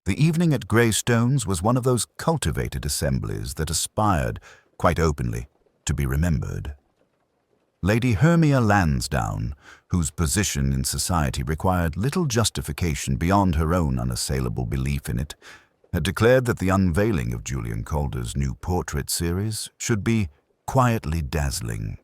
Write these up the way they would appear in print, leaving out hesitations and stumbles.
The evening at Greystones was one of those cultivated assemblies that aspired, quite openly, to be remembered. Lady Hermia Lansdowne, whose position in society required little justification beyond her own unassailable belief in it, had declared that the unveiling of Julian Calder's new portrait series should be quietly dazzling.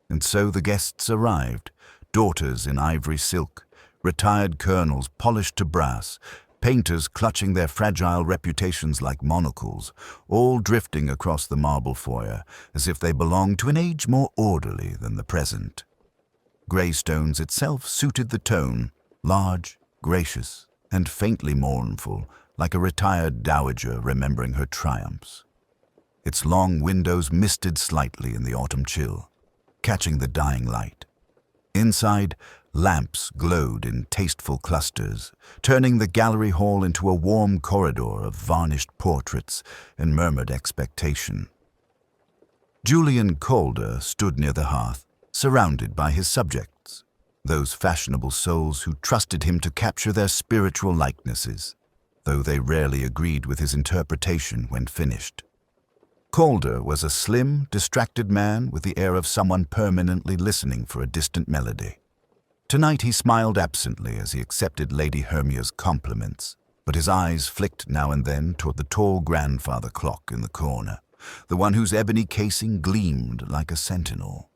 And so the guests arrived, daughters in ivory silk, retired colonels polished to brass, painters clutching their fragile reputations like monocles, all drifting across the marble foyer as if they belonged to an age more orderly than the present. Greystones itself suited the tone, large, gracious, and faintly mournful, like a retired dowager remembering her triumphs. Its long windows misted slightly in the autumn chill, catching the dying light. Inside, lamps glowed in tasteful clusters, turning the gallery hall into a warm corridor of varnished portraits and murmured expectation. Julian Calder stood near the hearth, surrounded by his subjects, those fashionable souls who trusted him to capture their spiritual likenesses, though they rarely agreed with his interpretation when finished. Calder was a slim, distracted man with the air of someone permanently listening for a distant melody. Tonight he smiled absently as he accepted Lady Hermia's compliments, but his eyes flicked now and then toward the tall grandfather clock in the corner, the one whose ebony casing gleamed like a sentinel.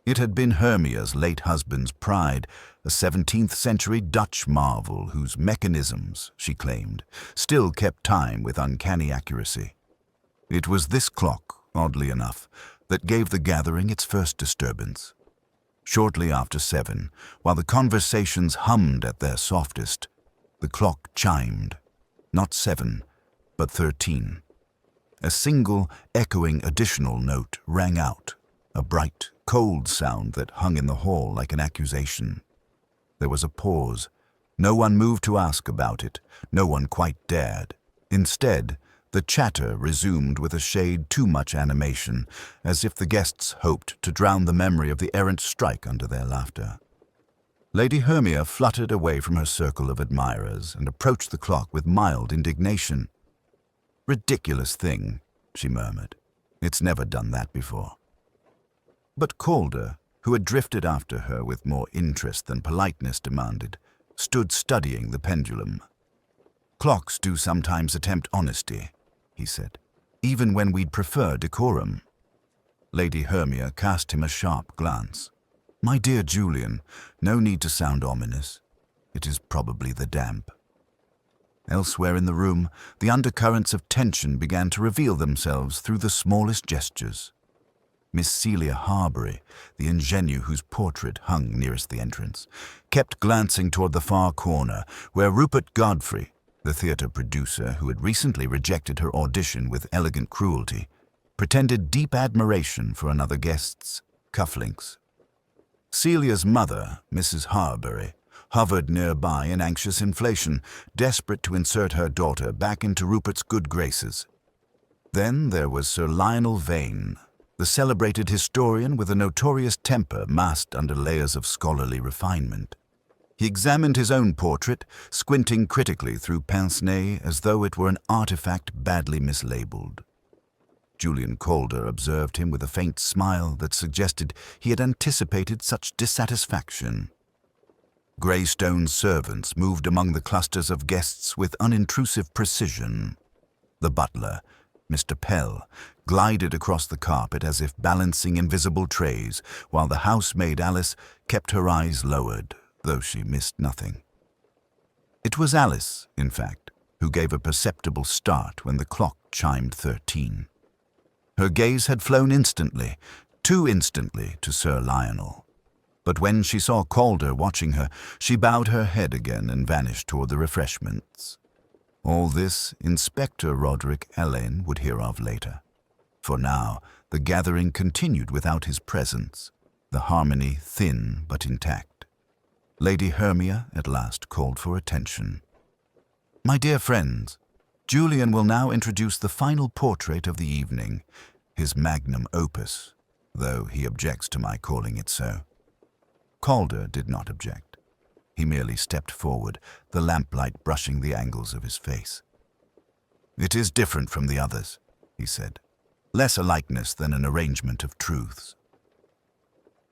It had been Hermia's late husband's pride, a 17th-century Dutch marvel whose mechanisms, she claimed, still kept time with uncanny accuracy. It was this clock, oddly enough, that gave the gathering its first disturbance. Shortly after 7, while the conversations hummed at their softest, the clock chimed, not 7, but 13. A single, echoing additional note rang out, a bright, cold sound that hung in the hall like an accusation. There was a pause. No one moved to ask about it. No one quite dared. Instead, the chatter resumed with a shade too much animation, as if the guests hoped to drown the memory of the errant strike under their laughter. Lady Hermia fluttered away from her circle of admirers and approached the clock with mild indignation. "Ridiculous thing," she murmured. "It's never done that before." But Calder, who had drifted after her with more interest than politeness demanded, stood studying the pendulum. "Clocks do sometimes attempt honesty," he said, "even when we'd prefer decorum." Lady Hermia cast him a sharp glance. "My dear Julian, no need to sound ominous. It is probably the damp." Elsewhere in the room, the undercurrents of tension began to reveal themselves through the smallest gestures. Miss Celia Harbury, the ingenue whose portrait hung nearest the entrance, kept glancing toward the far corner, where Rupert Godfrey, the theatre producer who had recently rejected her audition with elegant cruelty, pretended deep admiration for another guest's cufflinks. Celia's mother, Mrs. Harbury, hovered nearby in anxious inflation, desperate to insert her daughter back into Rupert's good graces. Then there was Sir Lionel Vane, the celebrated historian with a notorious temper masked under layers of scholarly refinement. He examined his own portrait, squinting critically through pince-nez as though it were an artifact badly mislabeled. Julian Calder observed him with a faint smile that suggested he had anticipated such dissatisfaction. Greystone's servants moved among the clusters of guests with unintrusive precision. The butler, Mr. Pell, glided across the carpet as if balancing invisible trays, while the housemaid Alice kept her eyes lowered, though she missed nothing. It was Alice, in fact, who gave a perceptible start when the clock chimed 13. Her gaze had flown instantly, too instantly, to Sir Lionel. But when she saw Calder watching her, she bowed her head again and vanished toward the refreshments. All this Inspector Roderick Alleyn would hear of later. For now, the gathering continued without his presence, the harmony thin but intact. Lady Hermia at last called for attention. "My dear friends, Julian will now introduce the final portrait of the evening, his magnum opus, though he objects to my calling it so." Calder did not object. He merely stepped forward, the lamplight brushing the angles of his face. "It is different from the others," he said. "Less a likeness than an arrangement of truths."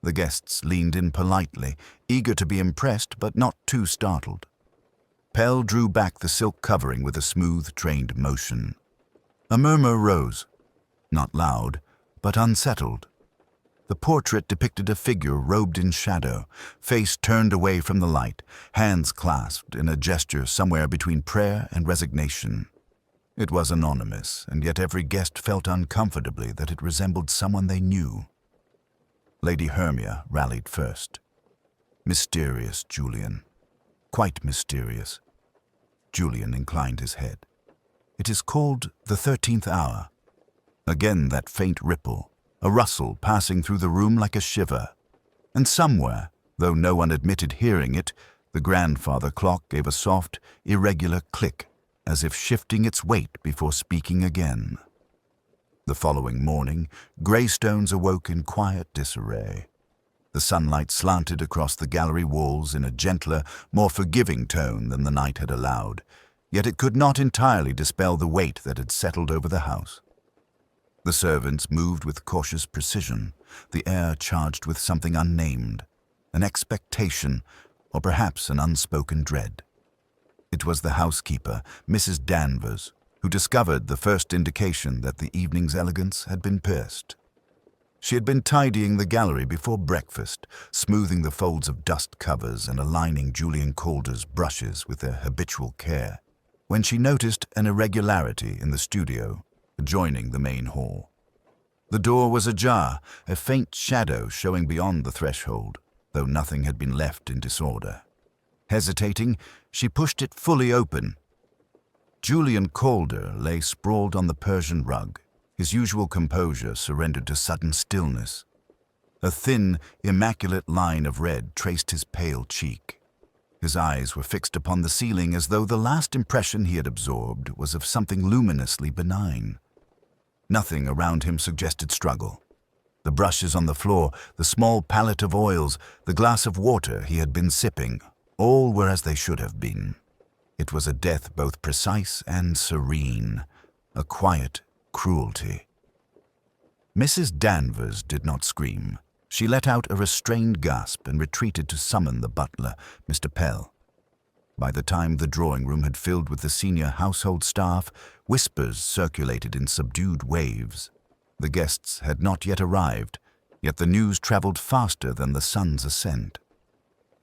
The guests leaned in politely, eager to be impressed but not too startled. Pell drew back the silk covering with a smooth, trained motion. A murmur rose, not loud, but unsettled. The portrait depicted a figure robed in shadow, face turned away from the light, hands clasped in a gesture somewhere between prayer and resignation. It was anonymous, and yet every guest felt uncomfortably that it resembled someone they knew. Lady Hermia rallied first. "Mysterious, Julian. Quite mysterious." Julian inclined his head. "It is called the 13th hour." Again that faint ripple, a rustle passing through the room like a shiver. And somewhere, though no one admitted hearing it, the grandfather clock gave a soft, irregular click, as if shifting its weight before speaking again. The following morning, Greystones awoke in quiet disarray. The sunlight slanted across the gallery walls in a gentler, more forgiving tone than the night had allowed, yet it could not entirely dispel the weight that had settled over the house. The servants moved with cautious precision, the air charged with something unnamed, an expectation, or perhaps an unspoken dread. It was the housekeeper, Mrs. Danvers, who discovered the first indication that the evening's elegance had been pierced. She had been tidying the gallery before breakfast, smoothing the folds of dust covers and aligning Julian Calder's brushes with their habitual care, when she noticed an irregularity in the studio adjoining the main hall. The door was ajar, a faint shadow showing beyond the threshold, though nothing had been left in disorder. Hesitating, she pushed it fully open. Julian Calder lay sprawled on the Persian rug, his usual composure surrendered to sudden stillness. A thin, immaculate line of red traced his pale cheek. His eyes were fixed upon the ceiling as though the last impression he had absorbed was of something luminously benign. Nothing around him suggested struggle. The brushes on the floor, the small palette of oils, the glass of water he had been sipping, all were as they should have been. It was a death both precise and serene, a quiet cruelty. Mrs. Danvers did not scream. She let out a restrained gasp and retreated to summon the butler, Mr. Pell. By the time the drawing-room had filled with the senior household staff, whispers circulated in subdued waves. The guests had not yet arrived, yet the news travelled faster than the sun's ascent.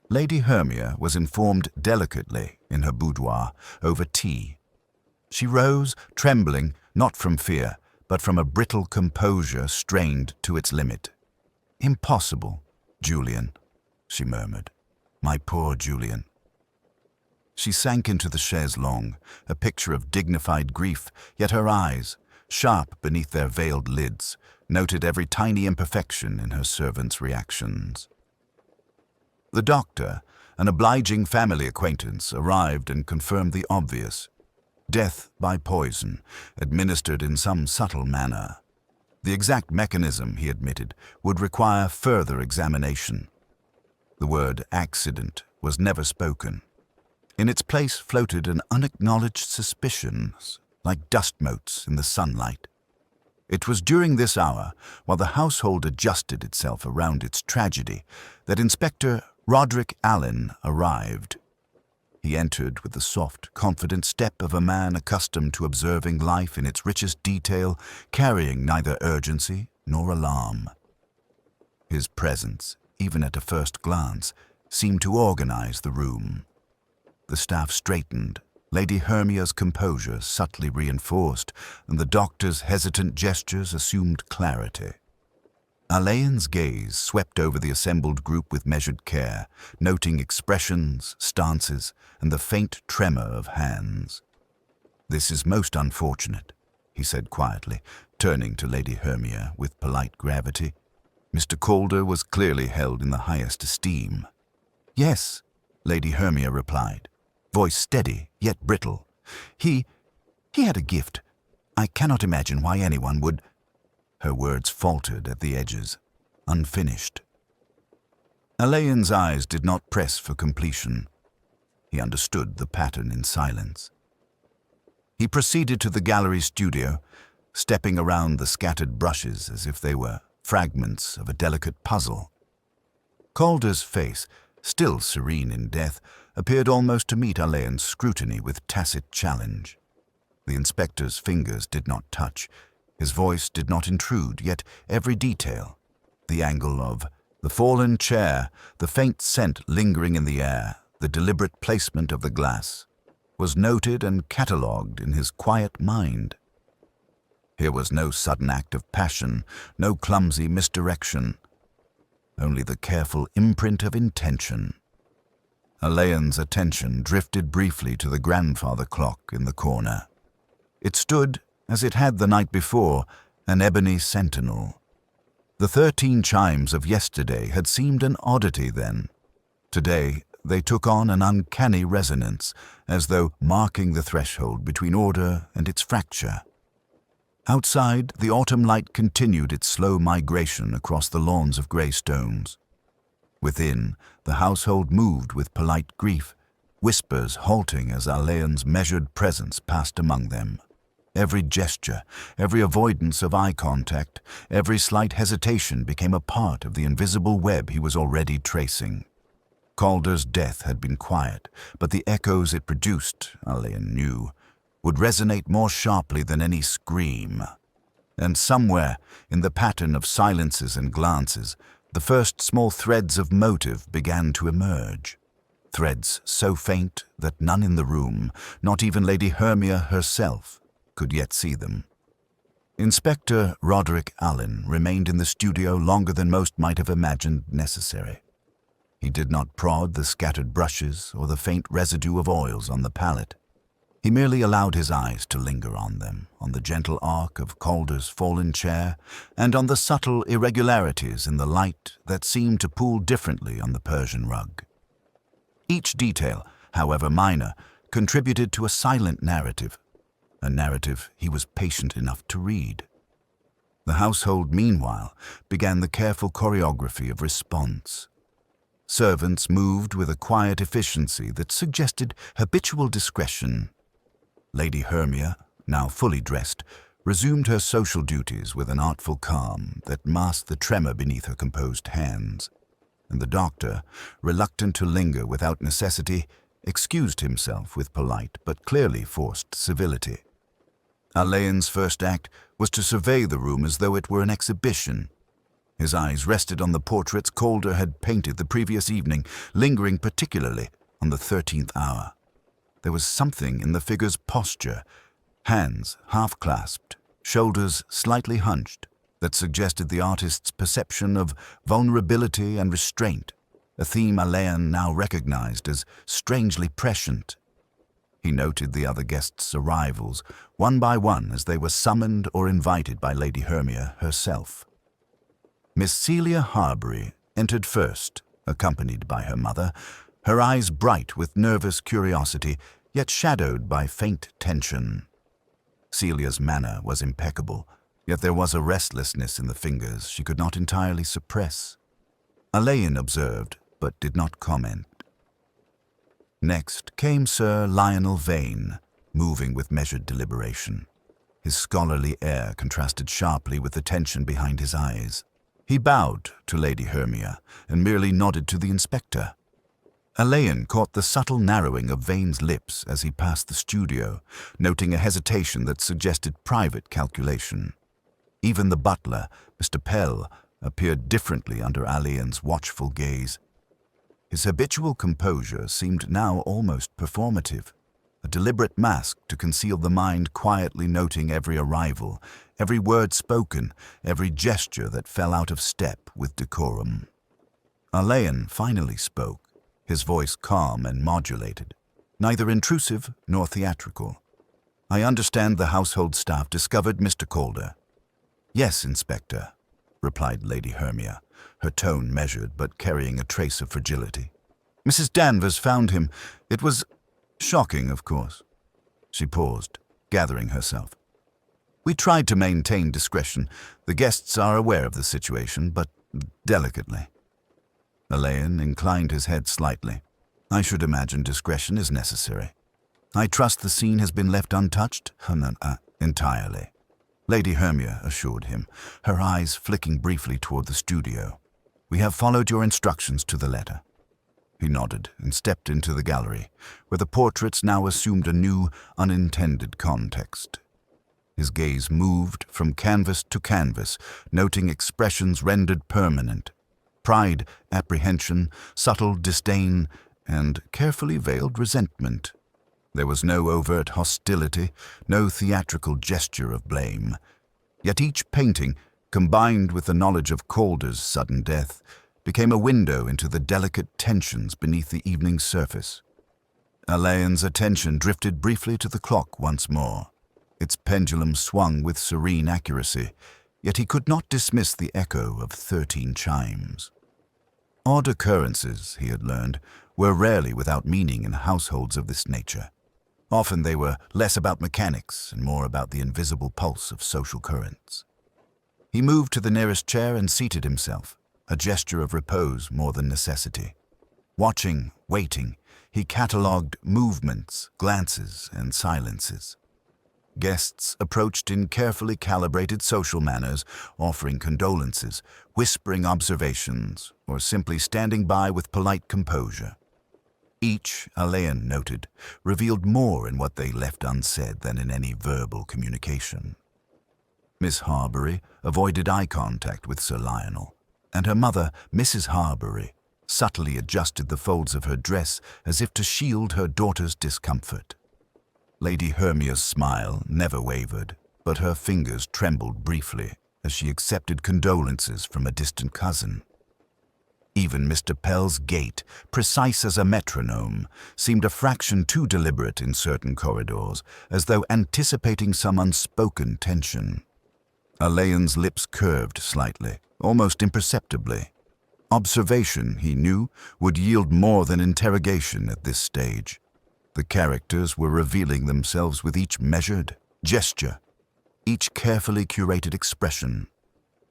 Lady Hermia was informed delicately in her boudoir over tea. She rose, trembling, not from fear, but from a brittle composure strained to its limit. "Impossible, Julian," she murmured. "My poor Julian." She sank into the chaise longue, a picture of dignified grief, yet her eyes, sharp beneath their veiled lids, noted every tiny imperfection in her servant's reactions. The doctor, an obliging family acquaintance, arrived and confirmed the obvious. Death by poison, administered in some subtle manner. The exact mechanism, he admitted, would require further examination. The word accident was never spoken. In its place floated an unacknowledged suspicion, like dust motes in the sunlight. It was during this hour, while the household adjusted itself around its tragedy, that Inspector Roderick Alleyn arrived. He entered with the soft, confident step of a man accustomed to observing life in its richest detail, carrying neither urgency nor alarm. His presence, even at a first glance, seemed to organize the room. The staff straightened, Lady Hermia's composure subtly reinforced, and the doctor's hesitant gestures assumed clarity. Alleyn's gaze swept over the assembled group with measured care, noting expressions, stances, and the faint tremor of hands. "This is most unfortunate," he said quietly, turning to Lady Hermia with polite gravity. "Mr. Calder was clearly held in the highest esteem." "Yes," Lady Hermia replied, voice steady yet brittle. He had a gift. I cannot imagine why anyone would—" Her words faltered at the edges, unfinished. Alleyn's eyes did not press for completion. He understood the pattern in silence. He proceeded to the gallery studio, stepping around the scattered brushes as if they were fragments of a delicate puzzle. Calder's face, still serene in death, appeared almost to meet Alleyn's scrutiny with tacit challenge. The inspector's fingers did not touch, his voice did not intrude, yet every detail, the angle of the fallen chair, the faint scent lingering in the air, the deliberate placement of the glass, was noted and catalogued in his quiet mind. Here was no sudden act of passion, no clumsy misdirection, only the careful imprint of intention. Alleyn's attention drifted briefly to the grandfather clock in the corner. It stood, as it had the night before, an ebony sentinel. The 13 chimes of yesterday had seemed an oddity then. Today, they took on an uncanny resonance, as though marking the threshold between order and its fracture. Outside, the autumn light continued its slow migration across the lawns of grey stones. Within, the household moved with polite grief, whispers halting as Alleyn's measured presence passed among them. Every gesture, every avoidance of eye contact, every slight hesitation became a part of the invisible web he was already tracing. Calder's death had been quiet, but the echoes it produced, Alleyn knew, would resonate more sharply than any scream. And somewhere, in the pattern of silences and glances, the first small threads of motive began to emerge. Threads so faint that none in the room, not even Lady Hermia herself, could yet see them. Inspector Roderick Alleyn remained in the studio longer than most might have imagined necessary. He did not prod the scattered brushes or the faint residue of oils on the palette. He merely allowed his eyes to linger on them, on the gentle arc of Calder's fallen chair, and on the subtle irregularities in the light that seemed to pool differently on the Persian rug. Each detail, however minor, contributed to a silent narrative, a narrative he was patient enough to read. The household, meanwhile, began the careful choreography of response. Servants moved with a quiet efficiency that suggested habitual discretion. Lady Hermia, now fully dressed, resumed her social duties with an artful calm that masked the tremor beneath her composed hands, and the doctor, reluctant to linger without necessity, excused himself with polite but clearly forced civility. Alleyn's first act was to survey the room as though it were an exhibition. His eyes rested on the portraits Calder had painted the previous evening, lingering particularly on the 13th hour. There was something in the figure's posture, hands half-clasped, shoulders slightly hunched, that suggested the artist's perception of vulnerability and restraint, a theme Alleyn now recognized as strangely prescient. He noted the other guests' arrivals, one by one as they were summoned or invited by Lady Hermia herself. Miss Celia Harbury entered first, accompanied by her mother, her eyes bright with nervous curiosity, yet shadowed by faint tension. Celia's manner was impeccable, yet there was a restlessness in the fingers she could not entirely suppress. Alleyn observed, but did not comment. Next came Sir Lionel Vane, moving with measured deliberation. His scholarly air contrasted sharply with the tension behind his eyes. He bowed to Lady Hermia and merely nodded to the inspector. Alleyn caught the subtle narrowing of Vane's lips as he passed the studio, noting a hesitation that suggested private calculation. Even the butler, Mr. Pell, appeared differently under Alleyn's watchful gaze. His habitual composure seemed now almost performative, a deliberate mask to conceal the mind quietly noting every arrival, every word spoken, every gesture that fell out of step with decorum. Alleyn finally spoke, his voice calm and modulated, neither intrusive nor theatrical. "I understand the household staff discovered Mr. Calder." "Yes, Inspector," replied Lady Hermia, her tone measured but carrying a trace of fragility. "Mrs. Danvers found him. It was shocking, of course." She paused, gathering herself. "We tried to maintain discretion. The guests are aware of the situation, but delicately." Alleyn inclined his head slightly. I should imagine discretion is necessary. I trust the scene has been left untouched? Entirely, Lady Hermia assured him, her eyes flicking briefly toward the studio. We have followed your instructions to the letter. He nodded and stepped into the gallery, where the portraits now assumed a new, unintended context. His gaze moved from canvas to canvas, noting expressions rendered permanent: pride, apprehension, subtle disdain, and carefully veiled resentment. There was no overt hostility, no theatrical gesture of blame. Yet each painting, combined with the knowledge of Calder's sudden death, became a window into the delicate tensions beneath the evening's surface. Alleyn's attention drifted briefly to the clock once more. Its pendulum swung with serene accuracy, yet he could not dismiss the echo of 13 chimes. Odd occurrences, he had learned, were rarely without meaning in households of this nature. Often they were less about mechanics and more about the invisible pulse of social currents. He moved to the nearest chair and seated himself, a gesture of repose more than necessity. Watching, waiting, he catalogued movements, glances, and silences. Guests approached in carefully calibrated social manners, offering condolences, whispering observations, or simply standing by with polite composure. Each, Alleyn noted, revealed more in what they left unsaid than in any verbal communication. Miss Harbury avoided eye contact with Sir Lionel, and her mother, Mrs. Harbury, subtly adjusted the folds of her dress as if to shield her daughter's discomfort. Lady Hermia's smile never wavered, but her fingers trembled briefly as she accepted condolences from a distant cousin. Even Mr. Pell's gait, precise as a metronome, seemed a fraction too deliberate in certain corridors, as though anticipating some unspoken tension. Alleyn's lips curved slightly, almost imperceptibly. Observation, he knew, would yield more than interrogation at this stage. The characters were revealing themselves with each measured gesture, each carefully curated expression.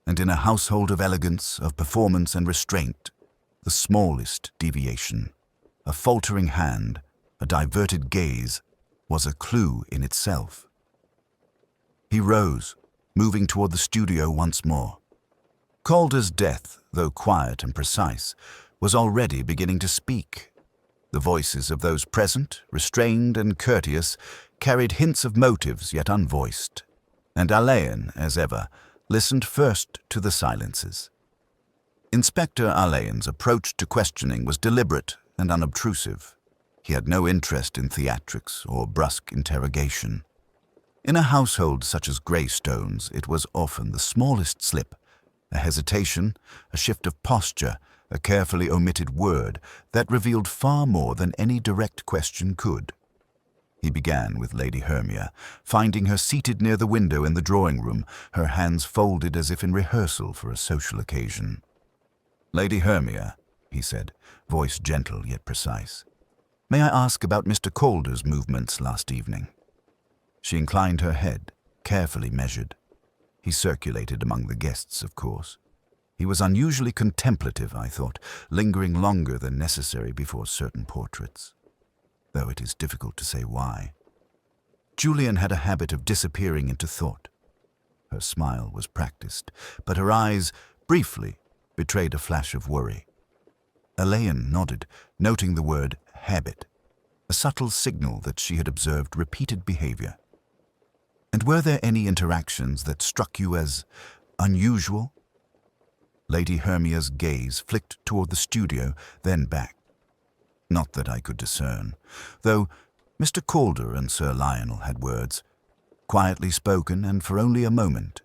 And in a household of elegance, of performance and restraint, the smallest deviation, a faltering hand, a diverted gaze, was a clue in itself. He rose, moving toward the studio once more. Calder's death, though quiet and precise, was already beginning to speak. The voices of those present, restrained and courteous, carried hints of motives yet unvoiced, and Alleyn, as ever, listened first to the silences. Inspector Alleyn's approach to questioning was deliberate and unobtrusive. He had no interest in theatrics or brusque interrogation. In a household such as Greystone's, it was often the smallest slip, a hesitation, a shift of posture, a carefully omitted word that revealed far more than any direct question could. He began with Lady Hermia, finding her seated near the window in the drawing-room, her hands folded as if in rehearsal for a social occasion. "Lady Hermia," he said, voice gentle yet precise, "may I ask about Mr. Calder's movements last evening?" She inclined her head, carefully measured. He circulated among the guests, of course. He was unusually contemplative, I thought, lingering longer than necessary before certain portraits, though it is difficult to say why. Julian had a habit of disappearing into thought. Her smile was practiced, but her eyes, briefly, betrayed a flash of worry. Alleyn nodded, noting the word habit, a subtle signal that she had observed repeated behavior. "And were there any interactions that struck you as unusual?" Lady Hermia's gaze flicked toward the studio, then back. "Not that I could discern, though Mr. Calder and Sir Lionel had words, quietly spoken and for only a moment.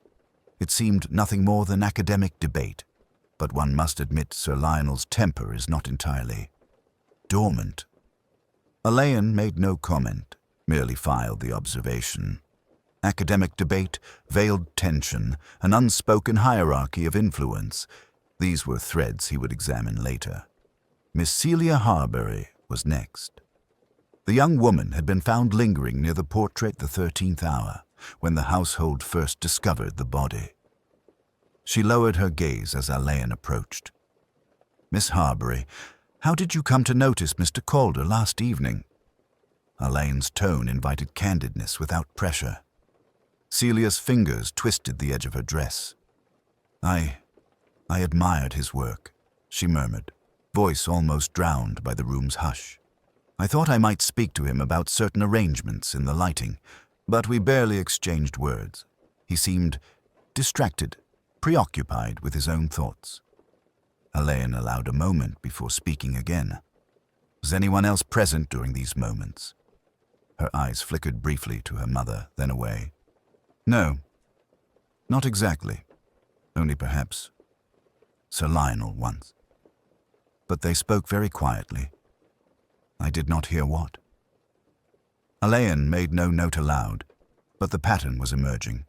It seemed nothing more than academic debate, but one must admit Sir Lionel's temper is not entirely dormant." Alleyn made no comment, merely filed the observation. Academic debate, veiled tension, an unspoken hierarchy of influence. These were threads he would examine later. Miss Celia Harbury was next. The young woman had been found lingering near the portrait the 13th hour, when the household first discovered the body. She lowered her gaze as Alleyn approached. "Miss Harbury, How did you come to notice Mr. Calder last evening? Alleyn's tone invited candidness without pressure. Celia's fingers twisted the edge of her dress. I admired his work, she murmured, voice almost drowned by the room's hush. I thought I might speak to him about certain arrangements in the lighting, but we barely exchanged words. He seemed distracted, preoccupied with his own thoughts. Alleyn allowed a moment before speaking again. Was anyone else present during these moments? Her eyes flickered briefly to her mother, then away. No, not exactly. Only perhaps Sir Lionel once. But they spoke very quietly. I did not hear what. Alleyn made no note aloud, but the pattern was emerging.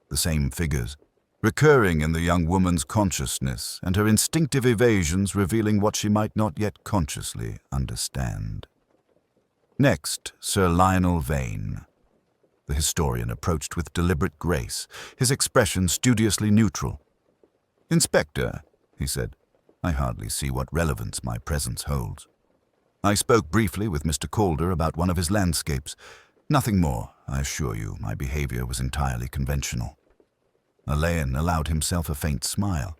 The same figures, recurring in the young woman's consciousness, and her instinctive evasions revealing what she might not yet consciously understand. Next, Sir Lionel Vane. The historian approached with deliberate grace, his expression studiously neutral. "Inspector," he said, "I hardly see what relevance my presence holds. I spoke briefly with Mr. Calder about one of his landscapes. Nothing more, I assure you. My behavior was entirely conventional." Alleyn allowed himself a faint smile.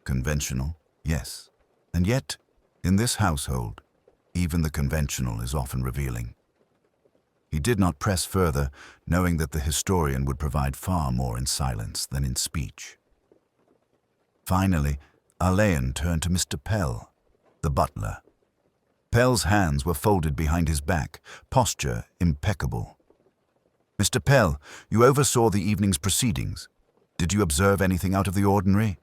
Conventional, yes. And yet, in this household, even the conventional is often revealing. He did not press further, knowing that the historian would provide far more in silence than in speech. Finally, Alleyn turned to Mr. Pell, the butler. Pell's hands were folded behind his back, posture impeccable. "Mr. Pell, you oversaw the evening's proceedings. Did you observe anything out of the ordinary?"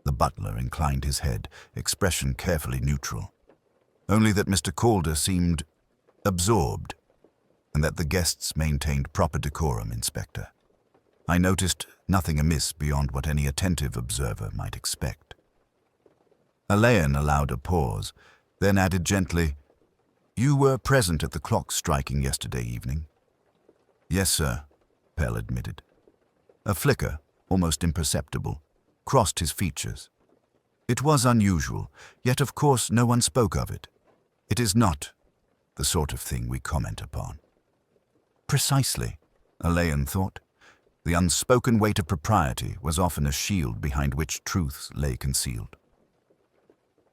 The butler inclined his head, expression carefully neutral. "Only that Mr. Calder seemed absorbed, and that the guests maintained proper decorum, Inspector. I noticed nothing amiss beyond what any attentive observer might expect." Alleyn allowed a pause, then added gently, "You were present at the clock striking yesterday evening?" "Yes, sir," Pell admitted. A flicker, almost imperceptible, crossed his features. It was unusual, yet of course no one spoke of it. It is not the sort of thing we comment upon. Precisely, Alleyn thought. The unspoken weight of propriety was often a shield behind which truths lay concealed.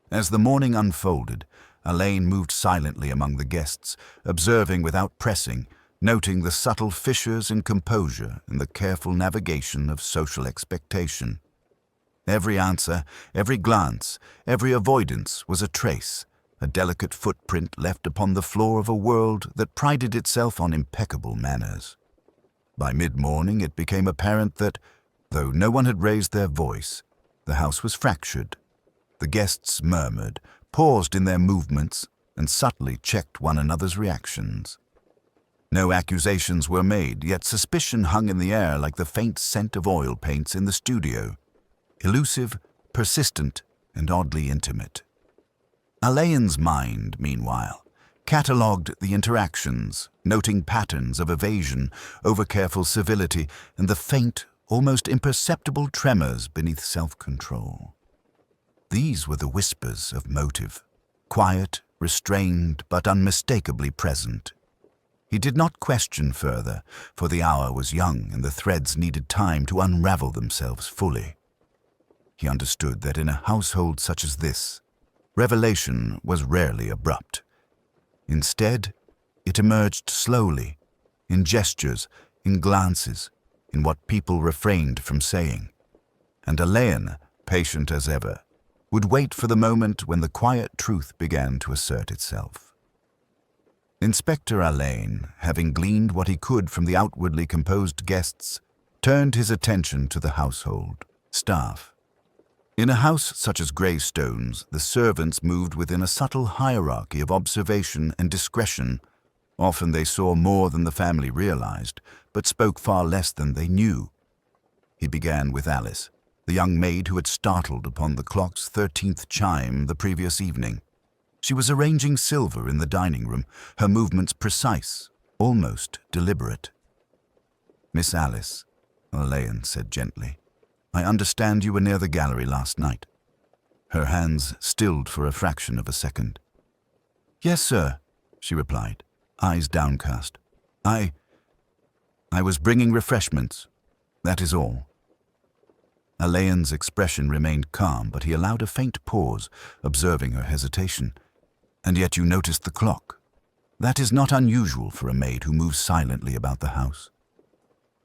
As the morning unfolded, Alleyn moved silently among the guests, observing without pressing, noting the subtle fissures in composure and the careful navigation of social expectation. Every answer, every glance, every avoidance was a trace, a delicate footprint left upon the floor of a world that prided itself on impeccable manners. By mid-morning it became apparent that, though no one had raised their voice, the house was fractured. The guests murmured, paused in their movements, and subtly checked one another's reactions. No accusations were made, yet suspicion hung in the air like the faint scent of oil paints in the studio, elusive, persistent, and oddly intimate. Alleyn's mind, meanwhile, catalogued the interactions, noting patterns of evasion, over-careful civility, and the faint, almost imperceptible tremors beneath self-control. These were the whispers of motive, quiet, restrained, but unmistakably present. He did not question further, for the hour was young and the threads needed time to unravel themselves fully. He understood that in a household such as this, revelation was rarely abrupt. Instead, it emerged slowly, in gestures, in glances, in what people refrained from saying. And Alleyn, patient as ever, would wait for the moment when the quiet truth began to assert itself. Inspector Alleyn, having gleaned what he could from the outwardly composed guests, turned his attention to the household, staff. In a house such as Greystone's, the servants moved within a subtle hierarchy of observation and discretion. Often they saw more than the family realized, but spoke far less than they knew. He began with Alice, the young maid who had startled upon the clock's 13th chime the previous evening. She was arranging silver in the dining room, her movements precise, almost deliberate. "Miss Alice," Alleyn said gently, "I understand you were near the gallery last night." Her hands stilled for a fraction of a second. "Yes, sir," she replied, eyes downcast. I was bringing refreshments. That is all." Alleyn's expression remained calm, but he allowed a faint pause, observing her hesitation. "And yet you noticed the clock. That is not unusual for a maid who moves silently about the house."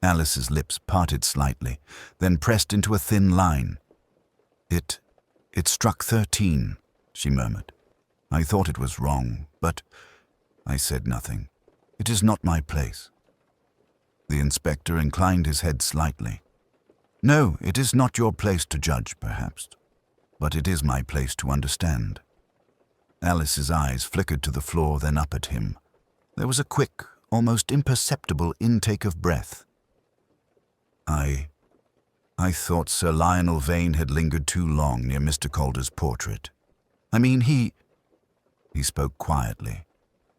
Alice's lips parted slightly, then pressed into a thin line. It struck 13, she murmured. "I thought it was wrong, but I said nothing. It is not my place." The inspector inclined his head slightly. "No, it is not your place to judge, perhaps, but it is my place to understand." Alice's eyes flickered to the floor, then up at him. There was a quick, almost imperceptible intake of breath. I thought Sir Lionel Vane had lingered too long near Mr. Calder's portrait. I mean, he spoke quietly,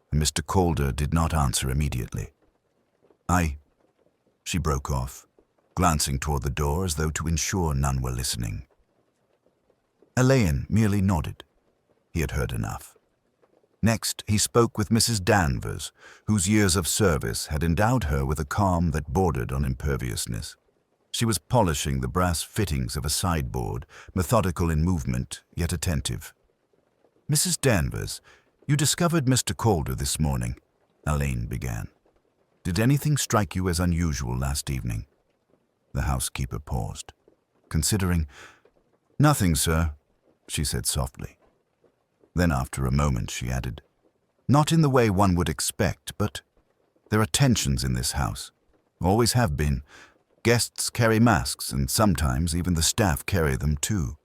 and Mr. Calder did not answer immediately. She broke off, glancing toward the door as though to ensure none were listening. Alleyn merely nodded. He had heard enough. Next, he spoke with Mrs. Danvers, whose years of service had endowed her with a calm that bordered on imperviousness. She was polishing the brass fittings of a sideboard, methodical in movement, yet attentive. "Mrs. Danvers, you discovered Mr. Calder this morning," Alleyn began. "Did anything strike you as unusual last evening?" The housekeeper paused, considering. "Nothing, sir," she said softly. Then after a moment she added, "Not in the way one would expect, but there are tensions in this house. Always have been. Guests carry masks, and sometimes even the staff carry them too."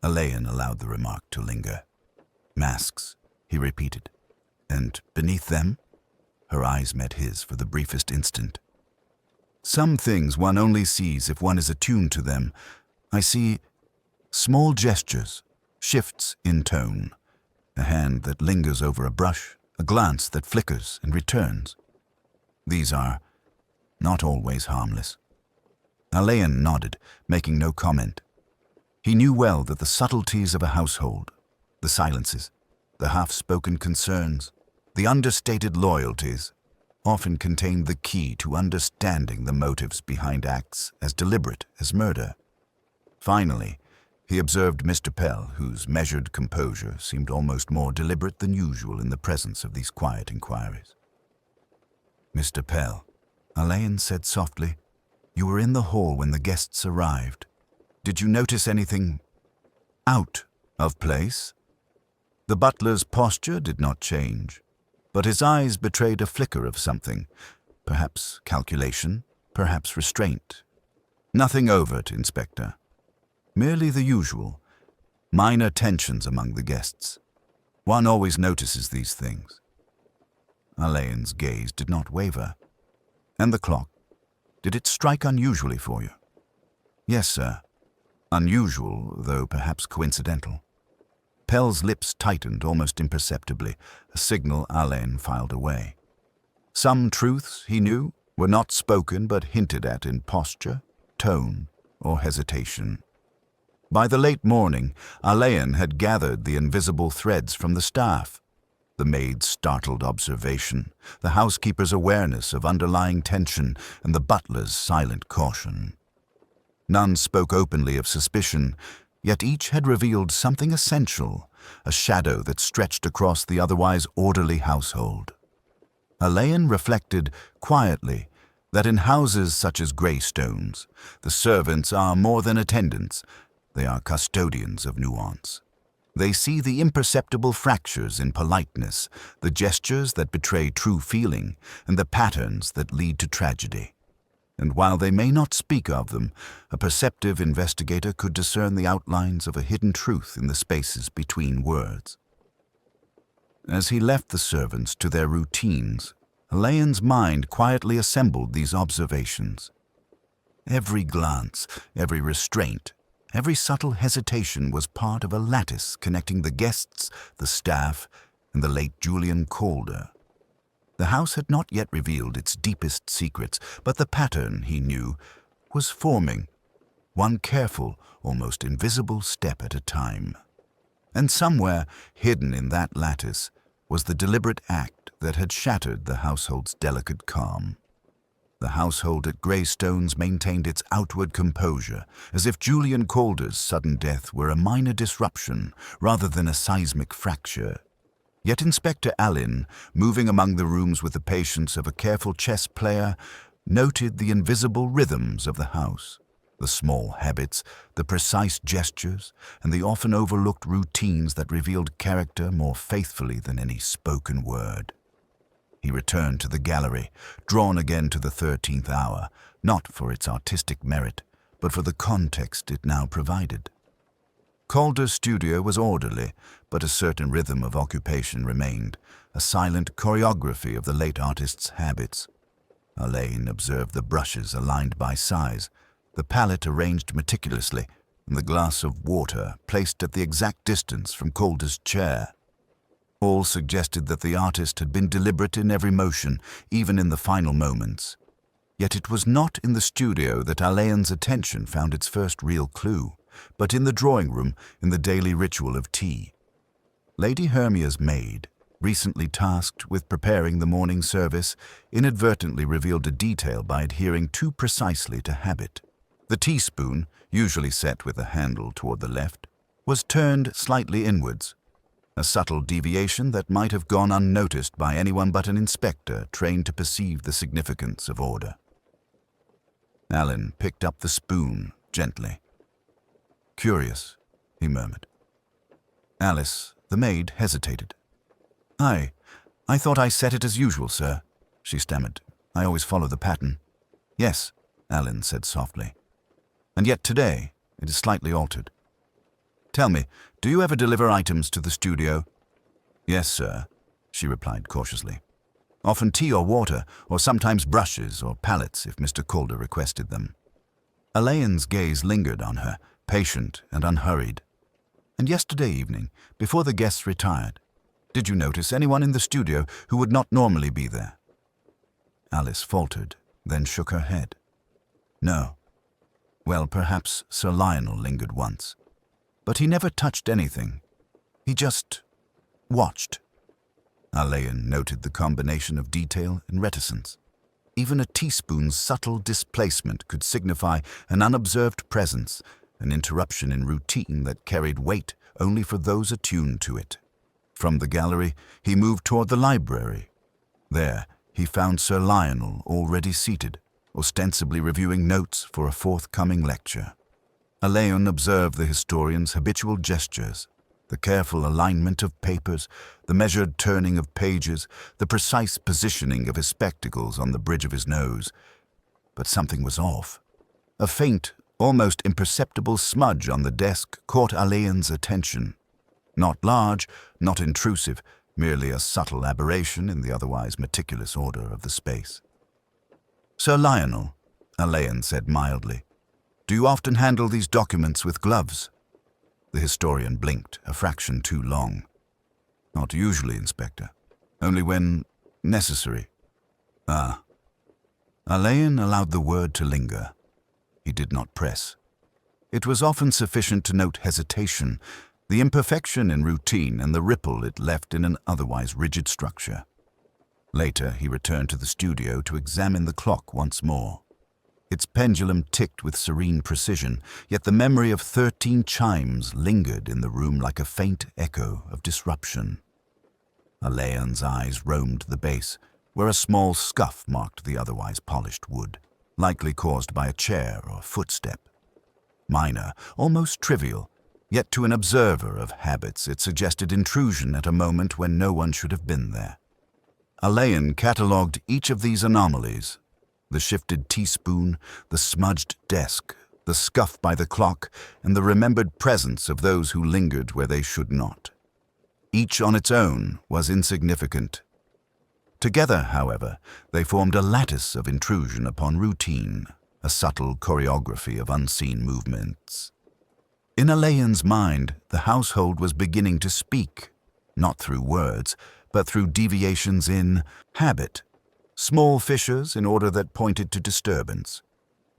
Alleyn allowed the remark to linger. "Masks," he repeated. "And beneath them?" Her eyes met his for the briefest instant. "Some things one only sees if one is attuned to them. I see small gestures, shifts in tone, a hand that lingers over a brush, a glance that flickers and returns. These are not always harmless." Alleyn nodded, making no comment. He knew well that the subtleties of a household, the silences, the half-spoken concerns, the understated loyalties, often contained the key to understanding the motives behind acts as deliberate as murder. Finally, he observed Mr. Pell, whose measured composure seemed almost more deliberate than usual in the presence of these quiet inquiries. "Mr. Pell," Alleyn said softly, "you were in the hall when the guests arrived. Did you notice anything out of place?" The butler's posture did not change, but his eyes betrayed a flicker of something, perhaps calculation, perhaps restraint. "Nothing overt, Inspector. Merely the usual, minor tensions among the guests. One always notices these things." Alleyn's gaze did not waver. "And the clock? Did it strike unusually for you?" "Yes, sir. Unusual, though perhaps coincidental." Pell's lips tightened almost imperceptibly, a signal Alleyn filed away. Some truths, he knew, were not spoken but hinted at in posture, tone, or hesitation. By the late morning, Alleyn had gathered the invisible threads from the staff. The maid's startled observation, the housekeeper's awareness of underlying tension, and the butler's silent caution. None spoke openly of suspicion, yet each had revealed something essential, a shadow that stretched across the otherwise orderly household. Alleyn reflected quietly that in houses such as Greystone's, the servants are more than attendants, they are custodians of nuance. They see the imperceptible fractures in politeness, the gestures that betray true feeling, and the patterns that lead to tragedy. And while they may not speak of them, a perceptive investigator could discern the outlines of a hidden truth in the spaces between words. As he left the servants to their routines, Alleyn's mind quietly assembled these observations. Every glance, every restraint, every subtle hesitation was part of a lattice connecting the guests, the staff, and the late Julian Calder. The house had not yet revealed its deepest secrets, but the pattern, he knew, was forming. one careful, almost invisible step at a time. And somewhere, hidden in that lattice, was the deliberate act that had shattered the household's delicate calm. The household at Greystones maintained its outward composure, as if Julian Calder's sudden death were a minor disruption rather than a seismic fracture. Yet Inspector Alleyn, moving among the rooms with the patience of a careful chess player, noted the invisible rhythms of the house, the small habits, the precise gestures, and the often overlooked routines that revealed character more faithfully than any spoken word. He returned to the gallery, drawn again to the 13th hour, not for its artistic merit, but for the context it now provided. Calder's studio was orderly, but a certain rhythm of occupation remained, a silent choreography of the late artist's habits. Alleyn observed the brushes aligned by size, the palette arranged meticulously, and the glass of water placed at the exact distance from Calder's chair. All suggested that the artist had been deliberate in every motion, even in the final moments. Yet it was not in the studio that Alleyn's attention found its first real clue, but in the drawing room, in the daily ritual of tea. Lady Hermia's maid, recently tasked with preparing the morning service, inadvertently revealed a detail by adhering too precisely to habit. The teaspoon, usually set with the handle toward the left, was turned slightly inwards, a subtle deviation that might have gone unnoticed by anyone but an inspector trained to perceive the significance of order. Alleyn picked up the spoon gently. "Curious," he murmured. Alice, the maid, hesitated. I thought I set it as usual, sir," she stammered. "I always follow the pattern." "Yes," Alleyn said softly. "And yet today it is slightly altered. Tell me, do you ever deliver items to the studio?" "Yes, sir," she replied cautiously. "Often tea or water, or sometimes brushes or palettes if Mr. Calder requested them." Alleyn's gaze lingered on her, patient and unhurried. "And yesterday evening, before the guests retired, did you notice anyone in the studio who would not normally be there?" Alice faltered, then shook her head. "No. Well, perhaps Sir Lionel lingered once. But he never touched anything. He just watched." Alleyn noted the combination of detail and reticence. Even a teaspoon's subtle displacement could signify an unobserved presence, an interruption in routine that carried weight only for those attuned to it. From the gallery, he moved toward the library. There, he found Sir Lionel already seated, ostensibly reviewing notes for a forthcoming lecture. Alleyn observed the historian's habitual gestures, the careful alignment of papers, the measured turning of pages, the precise positioning of his spectacles on the bridge of his nose. But something was off. A faint, almost imperceptible smudge on the desk caught Alleyn's attention. Not large, not intrusive, merely a subtle aberration in the otherwise meticulous order of the space. "Sir Lionel," Alleyn said mildly, "do you often handle these documents with gloves?" The historian blinked, a fraction too long. "Not usually, Inspector. Only when necessary." "Ah." Alleyn allowed the word to linger. He did not press. It was often sufficient to note hesitation, the imperfection in routine and the ripple it left in an otherwise rigid structure. Later, he returned to the studio to examine the clock once more. Its pendulum ticked with serene precision, yet the memory of 13 chimes lingered in the room like a faint echo of disruption. Alleyn's eyes roamed the base, where a small scuff marked the otherwise polished wood, likely caused by a chair or footstep. Minor, almost trivial, yet to an observer of habits it suggested intrusion at a moment when no one should have been there. Alleyn catalogued each of these anomalies: the shifted teaspoon, the smudged desk, the scuff by the clock, and the remembered presence of those who lingered where they should not. Each on its own was insignificant. Together, however, they formed a lattice of intrusion upon routine, a subtle choreography of unseen movements. In Alleyn's mind, the household was beginning to speak, not through words, but through deviations in habit, small fissures in order that pointed to disturbance.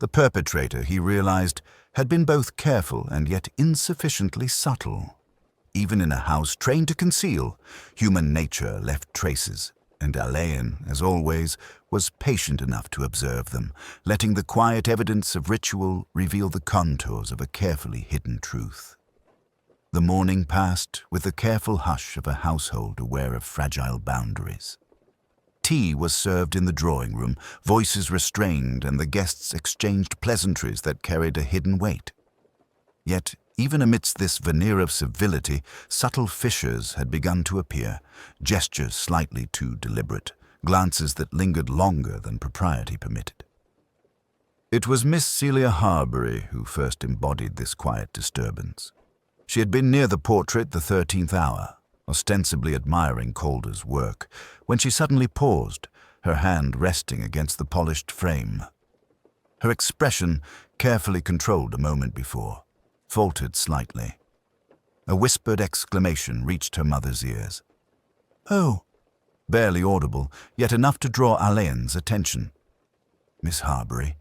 The perpetrator, he realized, had been both careful and yet insufficiently subtle. Even in a house trained to conceal, human nature left traces, and Alleyn, as always, was patient enough to observe them, letting the quiet evidence of ritual reveal the contours of a carefully hidden truth. The morning passed with the careful hush of a household aware of fragile boundaries. Tea was served in the drawing room, voices restrained, and the guests exchanged pleasantries that carried a hidden weight. Yet, even amidst this veneer of civility, subtle fissures had begun to appear, gestures slightly too deliberate, glances that lingered longer than propriety permitted. It was Miss Celia Harbury who first embodied this quiet disturbance. She had been near the portrait the 13th hour, ostensibly admiring Calder's work, when she suddenly paused, her hand resting against the polished frame. Her expression, carefully controlled a moment before, faltered slightly. A whispered exclamation reached her mother's ears. "Oh!" Barely audible, yet enough to draw Alleyn's attention. "Miss Harbury,"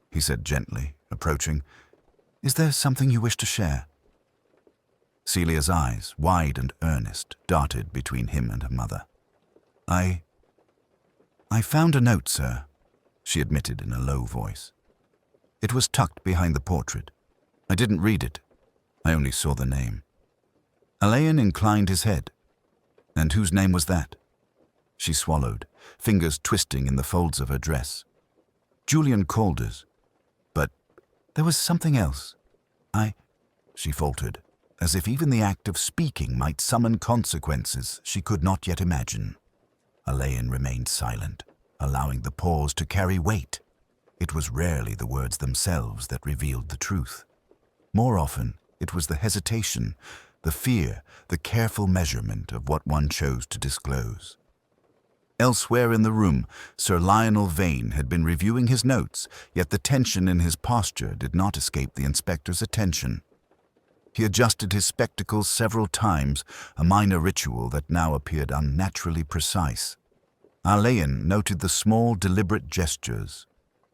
he said gently, approaching, "is there something you wish to share?" Celia's eyes, wide and earnest, darted between him and her mother. I found a note, sir," she admitted in a low voice. "It was tucked behind the portrait. I didn't read it. I only saw the name." Alleyn inclined his head. "And whose name was that?" She swallowed, fingers twisting in the folds of her dress. "Julian Calder's. But there was something else. She faltered, as if even the act of speaking might summon consequences she could not yet imagine. Alleyn remained silent, allowing the pause to carry weight. It was rarely the words themselves that revealed the truth. More often, it was the hesitation, the fear, the careful measurement of what one chose to disclose. Elsewhere in the room, Sir Lionel Vane had been reviewing his notes, yet the tension in his posture did not escape the inspector's attention. He adjusted his spectacles several times, a minor ritual that now appeared unnaturally precise. Alleyn noted the small, deliberate gestures,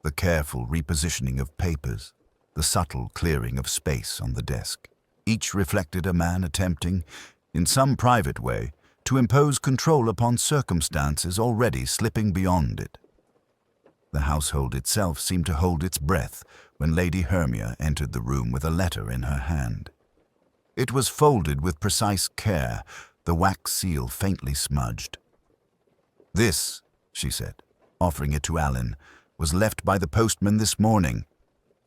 the careful repositioning of papers, the subtle clearing of space on the desk. Each reflected a man attempting, in some private way, to impose control upon circumstances already slipping beyond it. The household itself seemed to hold its breath when Lady Hermia entered the room with a letter in her hand. It was folded with precise care, the wax seal faintly smudged. "This," she said, offering it to Alleyn, "was left by the postman this morning.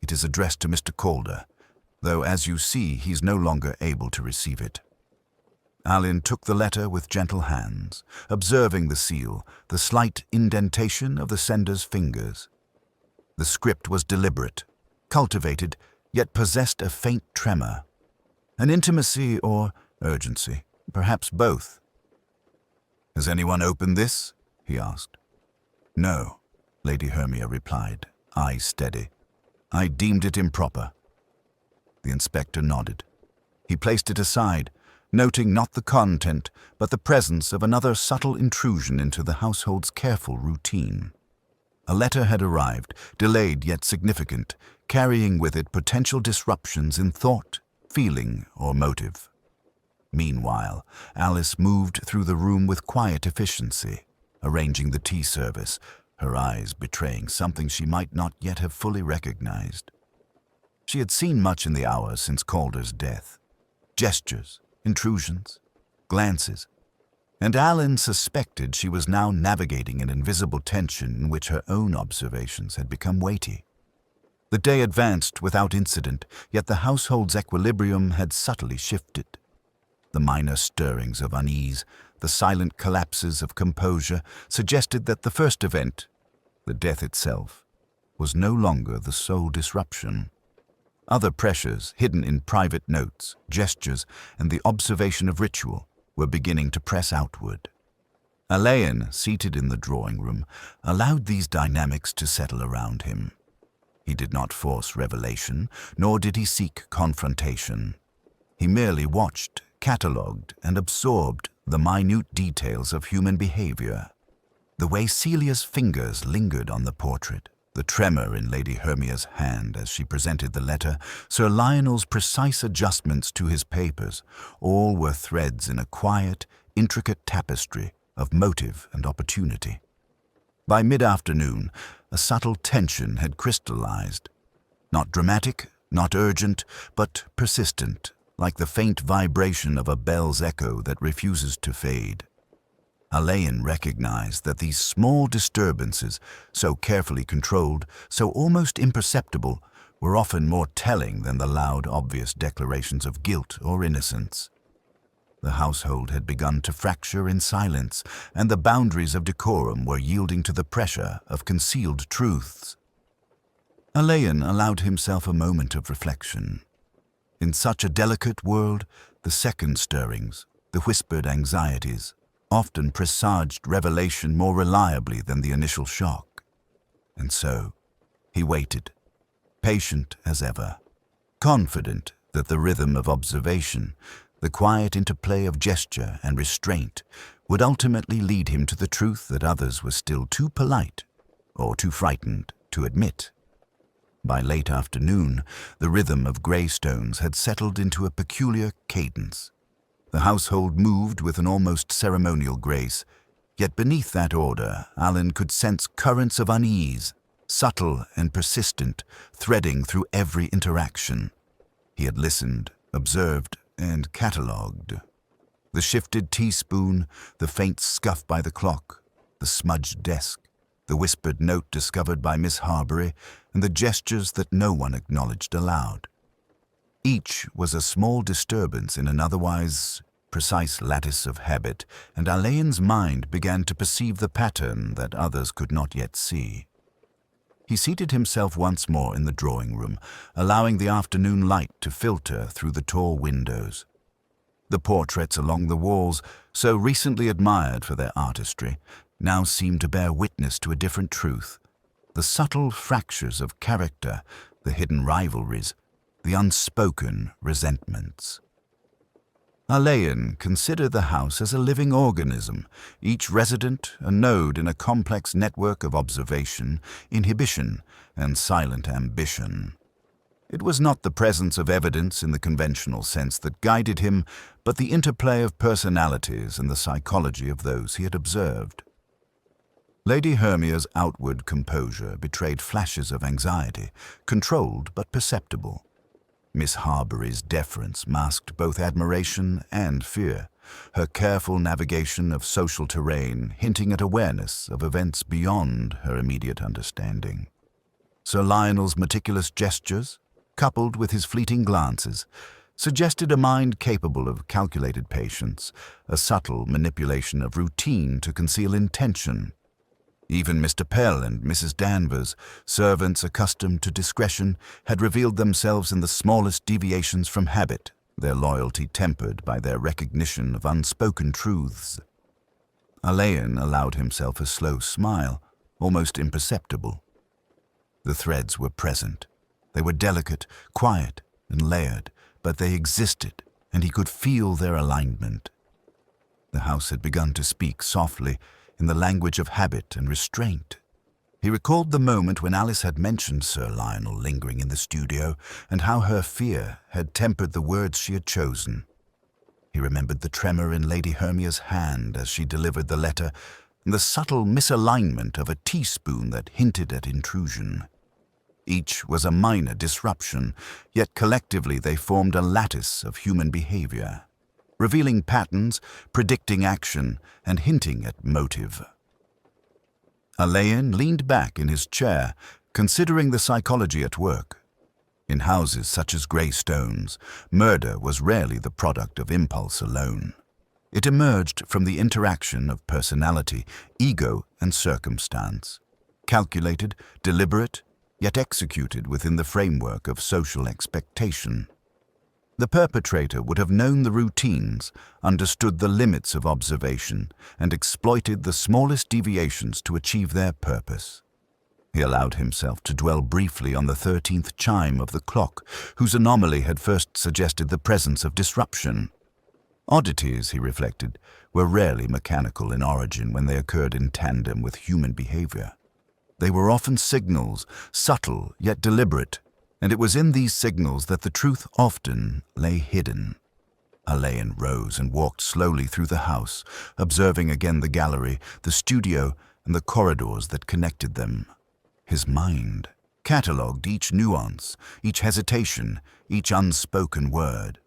It is addressed to Mr. Calder, though as you see he's no longer able to receive it." Alleyn took the letter with gentle hands, observing the seal, the slight indentation of the sender's fingers. The script was deliberate, cultivated, yet possessed a faint tremor. An intimacy or urgency, perhaps both. "Has anyone opened this?" he asked. "No," Lady Hermia replied, eyes steady. "I deemed it improper." The inspector nodded. He placed it aside, noting not the content, but the presence of another subtle intrusion into the household's careful routine. A letter had arrived, delayed yet significant, carrying with it potential disruptions in thought, feeling, or motive. Meanwhile, Alice moved through the room with quiet efficiency, arranging the tea service, her eyes betraying something she might not yet have fully recognized. She had seen much in the hours since Calder's death. Gestures, intrusions, glances, and Alleyn suspected she was now navigating an invisible tension in which her own observations had become weighty. The day advanced without incident, yet the household's equilibrium had subtly shifted. The minor stirrings of unease, the silent collapses of composure, suggested that the first event, the death itself, was no longer the sole disruption. Other pressures, hidden in private notes, gestures, and the observation of ritual, were beginning to press outward. Alleyn, seated in the drawing room, allowed these dynamics to settle around him. He did not force revelation, nor did he seek confrontation. He merely watched, catalogued, and absorbed the minute details of human behavior. The way Celia's fingers lingered on the portrait, The tremor in Lady Hermia's hand as she presented the letter, Sir Lionel's precise adjustments to his papers, all were threads in a quiet, intricate tapestry of motive and opportunity. By mid-afternoon, a subtle tension had crystallized. Not dramatic, not urgent, but persistent, like the faint vibration of a bell's echo that refuses to fade. Alleyn recognized that these small disturbances, so carefully controlled, so almost imperceptible, were often more telling than the loud, obvious declarations of guilt or innocence. The household had begun to fracture in silence, and the boundaries of decorum were yielding to the pressure of concealed truths. Alleyn allowed himself a moment of reflection. In such a delicate world, the second stirrings, the whispered anxieties, often presaged revelation more reliably than the initial shock. And so, he waited, patient as ever, confident that the rhythm of observation, the quiet interplay of gesture and restraint, would ultimately lead him to the truth that others were still too polite or too frightened to admit. By late afternoon, the rhythm of Greystones had settled into a peculiar cadence. The household moved with an almost ceremonial grace, yet beneath that order, Alleyn could sense currents of unease, subtle and persistent, threading through every interaction. He had listened, observed, and catalogued. The shifted teaspoon, the faint scuff by the clock, the smudged desk, the whispered note discovered by Miss Harbury, and the gestures that no one acknowledged aloud. Each was a small disturbance in an otherwise precise lattice of habit, and Alleyn's mind began to perceive the pattern that others could not yet see. He seated himself once more in the drawing-room, allowing the afternoon light to filter through the tall windows. The portraits along the walls, so recently admired for their artistry, now seemed to bear witness to a different truth. The subtle fractures of character, the hidden rivalries, the unspoken resentments. Alleyn considered the house as a living organism, each resident a node in a complex network of observation, inhibition, and silent ambition. It was not the presence of evidence in the conventional sense that guided him, but the interplay of personalities and the psychology of those he had observed. Lady Hermia's outward composure betrayed flashes of anxiety, controlled but perceptible. Miss Harbury's deference masked both admiration and fear, her careful navigation of social terrain hinting at awareness of events beyond her immediate understanding. Sir Lionel's meticulous gestures, coupled with his fleeting glances, suggested a mind capable of calculated patience, a subtle manipulation of routine to conceal intention. Even Mr. Pell and Mrs. Danvers, servants accustomed to discretion, had revealed themselves in the smallest deviations from habit, their loyalty tempered by their recognition of unspoken truths. Alleyn allowed himself a slow smile, almost imperceptible. The threads were present. They were delicate, quiet, and layered, but they existed, and he could feel their alignment. The house had begun to speak softly, in the language of habit and restraint. He recalled the moment when Alice had mentioned Sir Lionel lingering in the studio, and how her fear had tempered the words she had chosen. He remembered the tremor in Lady Hermia's hand as she delivered the letter, and the subtle misalignment of a teaspoon that hinted at intrusion. Each was a minor disruption, yet collectively they formed a lattice of human behavior, revealing patterns, predicting action, and hinting at motive. Alleyn leaned back in his chair, considering the psychology at work. In houses such as Greystones, murder was rarely the product of impulse alone. It emerged from the interaction of personality, ego, and circumstance, calculated, deliberate, yet executed within the framework of social expectation. The perpetrator would have known the routines, understood the limits of observation, and exploited the smallest deviations to achieve their purpose. He allowed himself to dwell briefly on the 13th chime of the clock, whose anomaly had first suggested the presence of disruption. Oddities, he reflected, were rarely mechanical in origin when they occurred in tandem with human behavior. They were often signals, subtle yet deliberate, and it was in these signals that the truth often lay hidden. Alleyn rose and walked slowly through the house, observing again the gallery, the studio, and the corridors that connected them. His mind catalogued each nuance, each hesitation, each unspoken word.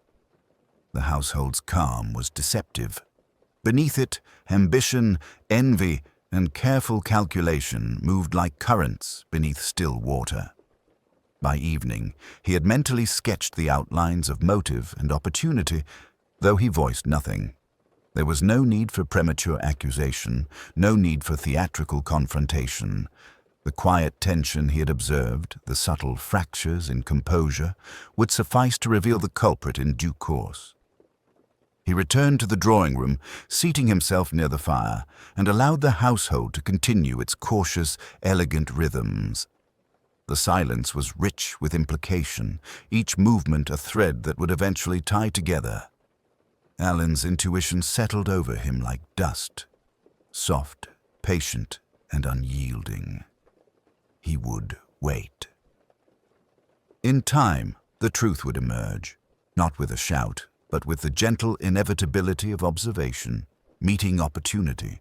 The household's calm was deceptive. Beneath it, ambition, envy, and careful calculation moved like currents beneath still water. By evening, he had mentally sketched the outlines of motive and opportunity, though he voiced nothing. There was no need for premature accusation, no need for theatrical confrontation. The quiet tension he had observed, the subtle fractures in composure, would suffice to reveal the culprit in due course. He returned to the drawing room, seating himself near the fire, and allowed the household to continue its cautious, elegant rhythms. The silence was rich with implication, each movement a thread that would eventually tie together. Alleyn's intuition settled over him like dust, soft, patient, and unyielding. He would wait. In time, the truth would emerge, not with a shout, but with the gentle inevitability of observation, meeting opportunity.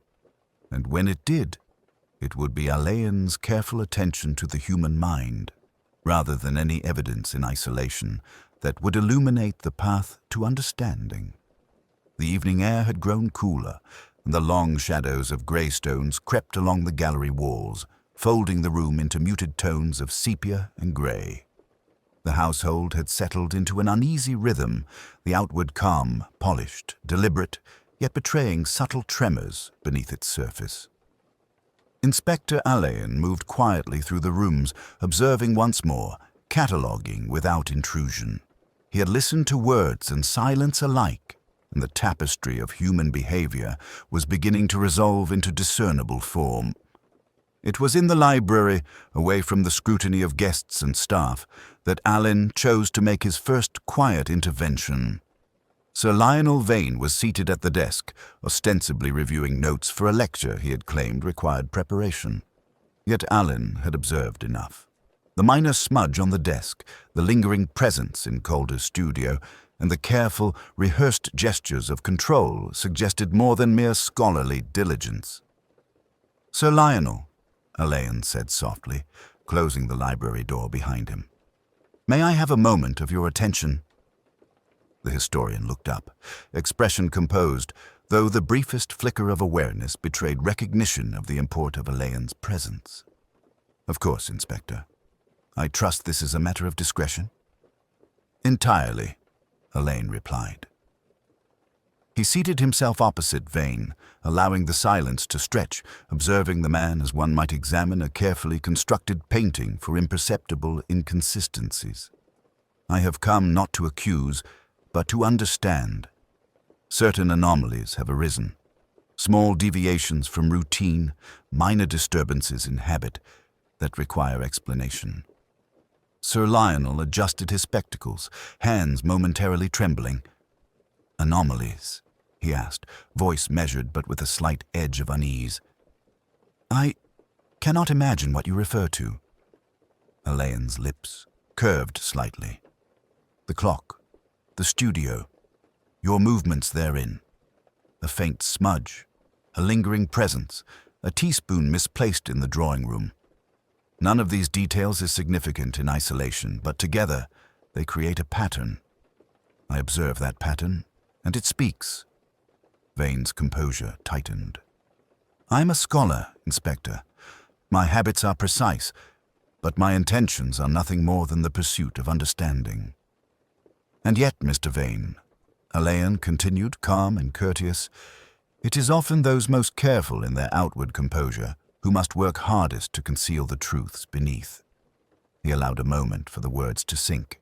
And when it did, it would be Alleyn's careful attention to the human mind, rather than any evidence in isolation, that would illuminate the path to understanding. The evening air had grown cooler, and the long shadows of grey stones crept along the gallery walls, folding the room into muted tones of sepia and grey. The household had settled into an uneasy rhythm, the outward calm, polished, deliberate, yet betraying subtle tremors beneath its surface. Inspector Alleyn moved quietly through the rooms, observing once more, cataloguing without intrusion. He had listened to words and silence alike, and the tapestry of human behavior was beginning to resolve into discernible form. It was in the library, away from the scrutiny of guests and staff, that Alleyn chose to make his first quiet intervention. Sir Lionel Vane was seated at the desk, ostensibly reviewing notes for a lecture he had claimed required preparation. Yet Alleyn had observed enough. The minor smudge on the desk, the lingering presence in Calder's studio, and the careful, rehearsed gestures of control suggested more than mere scholarly diligence. "Sir Lionel," Alleyn said softly, closing the library door behind him, "may I have a moment of your attention?" The historian looked up, expression composed, though the briefest flicker of awareness betrayed recognition of the import of Alleyn's presence. "Of course, Inspector. I trust this is a matter of discretion?" "Entirely," Alleyn replied. He seated himself opposite Vane, allowing the silence to stretch, observing the man as one might examine a carefully constructed painting for imperceptible inconsistencies. "I have come not to accuse, but to understand. Certain anomalies have arisen. Small deviations from routine, minor disturbances in habit that require explanation." Sir Lionel adjusted his spectacles, hands momentarily trembling. "Anomalies?" he asked, voice measured but with a slight edge of unease. "I cannot imagine what you refer to." Alleyn's lips curved slightly. "The clock, the studio, your movements therein, a faint smudge, a lingering presence, a teaspoon misplaced in the drawing room. None of these details is significant in isolation, but together they create a pattern. I observe that pattern, and it speaks." Vane's composure tightened. "I am a scholar, Inspector. My habits are precise, but my intentions are nothing more than the pursuit of understanding." "And yet, Mr. Vane," Alleyn continued, calm and courteous, "it is often those most careful in their outward composure who must work hardest to conceal the truths beneath." He allowed a moment for the words to sink.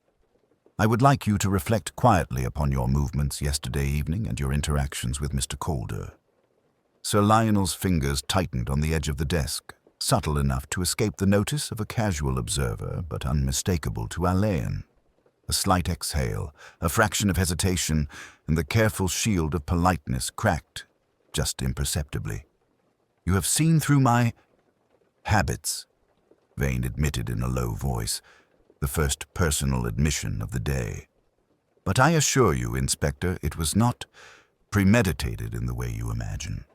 "I would like you to reflect quietly upon your movements yesterday evening and your interactions with Mr. Calder." Sir Lionel's fingers tightened on the edge of the desk, subtle enough to escape the notice of a casual observer, but unmistakable to Alleyn. A slight exhale, a fraction of hesitation, and the careful shield of politeness cracked, just imperceptibly. "You have seen through my habits," Vane admitted in a low voice, the first personal admission of the day. "But I assure you, Inspector, it was not premeditated in the way you imagine."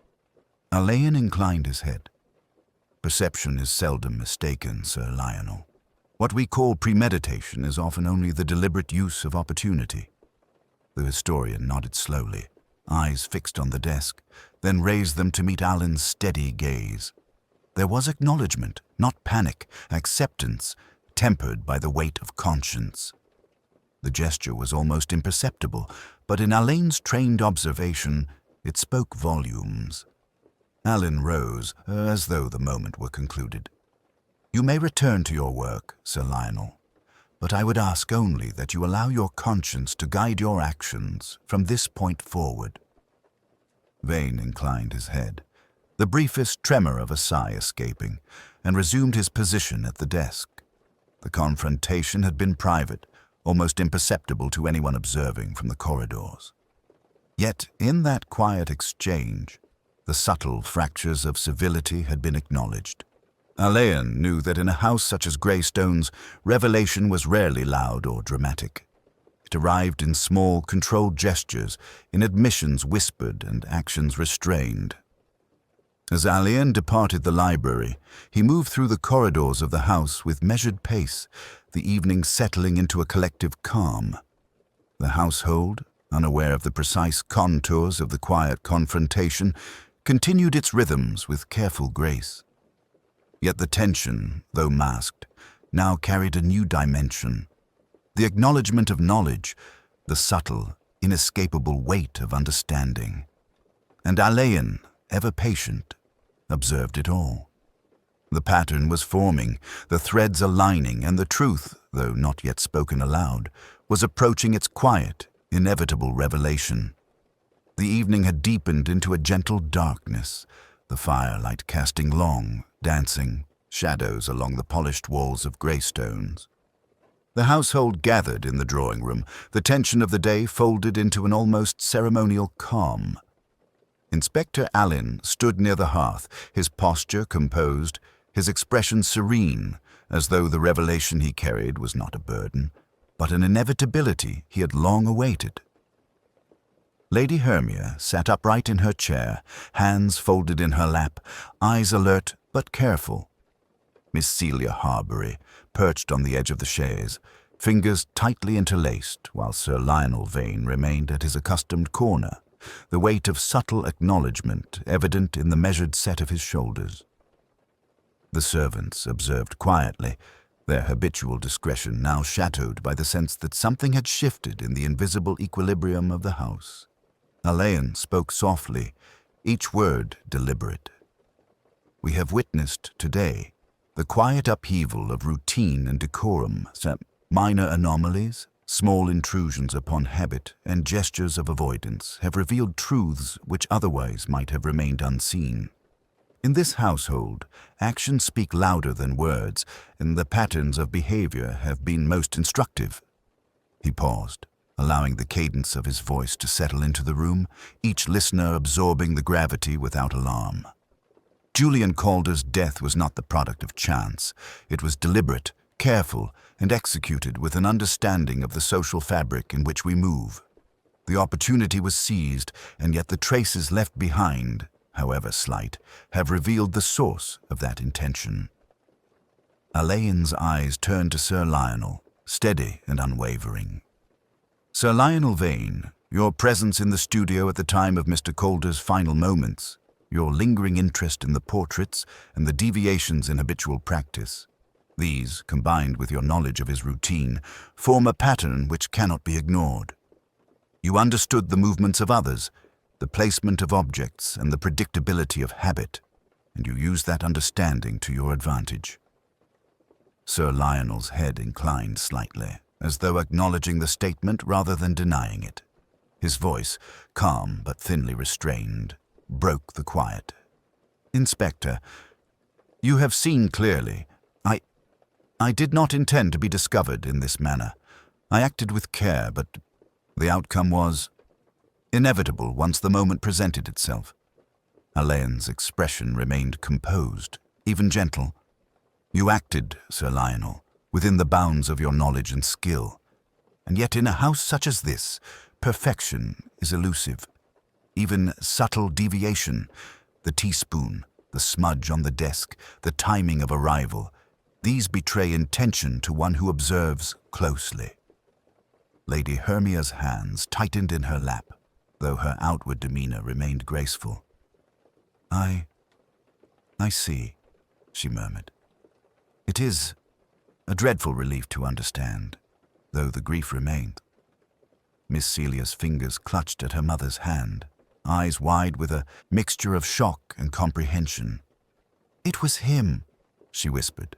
Alleyn inclined his head. "Perception is seldom mistaken, Sir Lionel. What we call premeditation is often only the deliberate use of opportunity." The historian nodded slowly, eyes fixed on the desk, then raised them to meet Allen's steady gaze. There was acknowledgement, not panic, acceptance, tempered by the weight of conscience. The gesture was almost imperceptible, but in Alleyn's trained observation, it spoke volumes. Alleyn rose, as though the moment were concluded. "You may return to your work, Sir Lionel, but I would ask only that you allow your conscience to guide your actions from this point forward." Vane inclined his head, the briefest tremor of a sigh escaping, and resumed his position at the desk. The confrontation had been private, almost imperceptible to anyone observing from the corridors. Yet in that quiet exchange, the subtle fractures of civility had been acknowledged. Alleyn knew that in a house such as Greystone's, revelation was rarely loud or dramatic. It arrived in small, controlled gestures, in admissions whispered and actions restrained. As Alleyn departed the library, he moved through the corridors of the house with measured pace, the evening settling into a collective calm. The household, unaware of the precise contours of the quiet confrontation, continued its rhythms with careful grace. Yet the tension, though masked, now carried a new dimension. The acknowledgement of knowledge, the subtle, inescapable weight of understanding. And Alleyn, ever patient, observed it all. The pattern was forming, the threads aligning, and the truth, though not yet spoken aloud, was approaching its quiet, inevitable revelation. The evening had deepened into a gentle darkness, the firelight casting long, dancing shadows along the polished walls of Greystones. The household gathered in the drawing room, the tension of the day folded into an almost ceremonial calm. Inspector Alleyn stood near the hearth, his posture composed, his expression serene, as though the revelation he carried was not a burden, but an inevitability he had long awaited. Lady Hermia sat upright in her chair, hands folded in her lap, eyes alert but careful. Miss Celia Harbury perched on the edge of the chaise, fingers tightly interlaced, while Sir Lionel Vane remained at his accustomed corner, the weight of subtle acknowledgement evident in the measured set of his shoulders. The servants observed quietly, their habitual discretion now shadowed by the sense that something had shifted in the invisible equilibrium of the house. Alleyn spoke softly, each word deliberate. "We have witnessed today the quiet upheaval of routine and decorum, some minor anomalies, small intrusions upon habit, and gestures of avoidance have revealed truths which otherwise might have remained unseen. In this household, actions speak louder than words, and the patterns of behavior have been most instructive." He paused, allowing the cadence of his voice to settle into the room, each listener absorbing the gravity without alarm. Julian Calder's death was not the product of chance. It was deliberate, careful, and executed with an understanding of the social fabric in which we move. The opportunity was seized, and yet the traces left behind, however slight, have revealed the source of that intention. Alleyn's eyes turned to Sir Lionel, steady and unwavering. "Sir Lionel Vane, your presence in the studio at the time of Mr. Calder's final moments, your lingering interest in the portraits and the deviations in habitual practice, these, combined with your knowledge of his routine, form a pattern which cannot be ignored. You understood the movements of others, the placement of objects, and the predictability of habit, and you used that understanding to your advantage." Sir Lionel's head inclined slightly, as though acknowledging the statement rather than denying it. His voice, calm but thinly restrained, broke the quiet. "Inspector, you have seen clearly. I did not intend to be discovered in this manner. I acted with care, but the outcome was inevitable once the moment presented itself." Alleyn's expression remained composed, even gentle. You acted, Sir Lionel, within the bounds of your knowledge and skill. And yet in a house such as this, perfection is elusive. Even subtle deviation, the teaspoon, the smudge on the desk, the timing of arrival, these betray intention to one who observes closely. Lady Hermia's hands tightened in her lap, though her outward demeanor remained graceful. I see, she murmured. It is a dreadful relief to understand, though the grief remained. Miss Celia's fingers clutched at her mother's hand, eyes wide with a mixture of shock and comprehension. It was him, she whispered.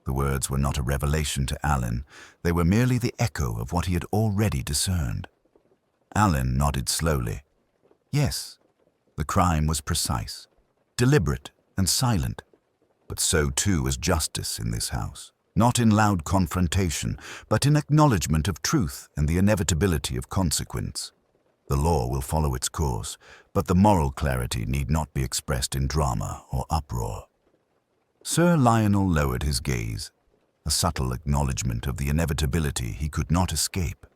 The words were not a revelation to Alleyn. They were merely the echo of what he had already discerned. Alleyn nodded slowly. Yes, the crime was precise, deliberate and silent, but so too was justice in this house, not in loud confrontation, but in acknowledgement of truth and the inevitability of consequence. The law will follow its course, but the moral clarity need not be expressed in drama or uproar. Sir Lionel lowered his gaze, a subtle acknowledgement of the inevitability he could not escape.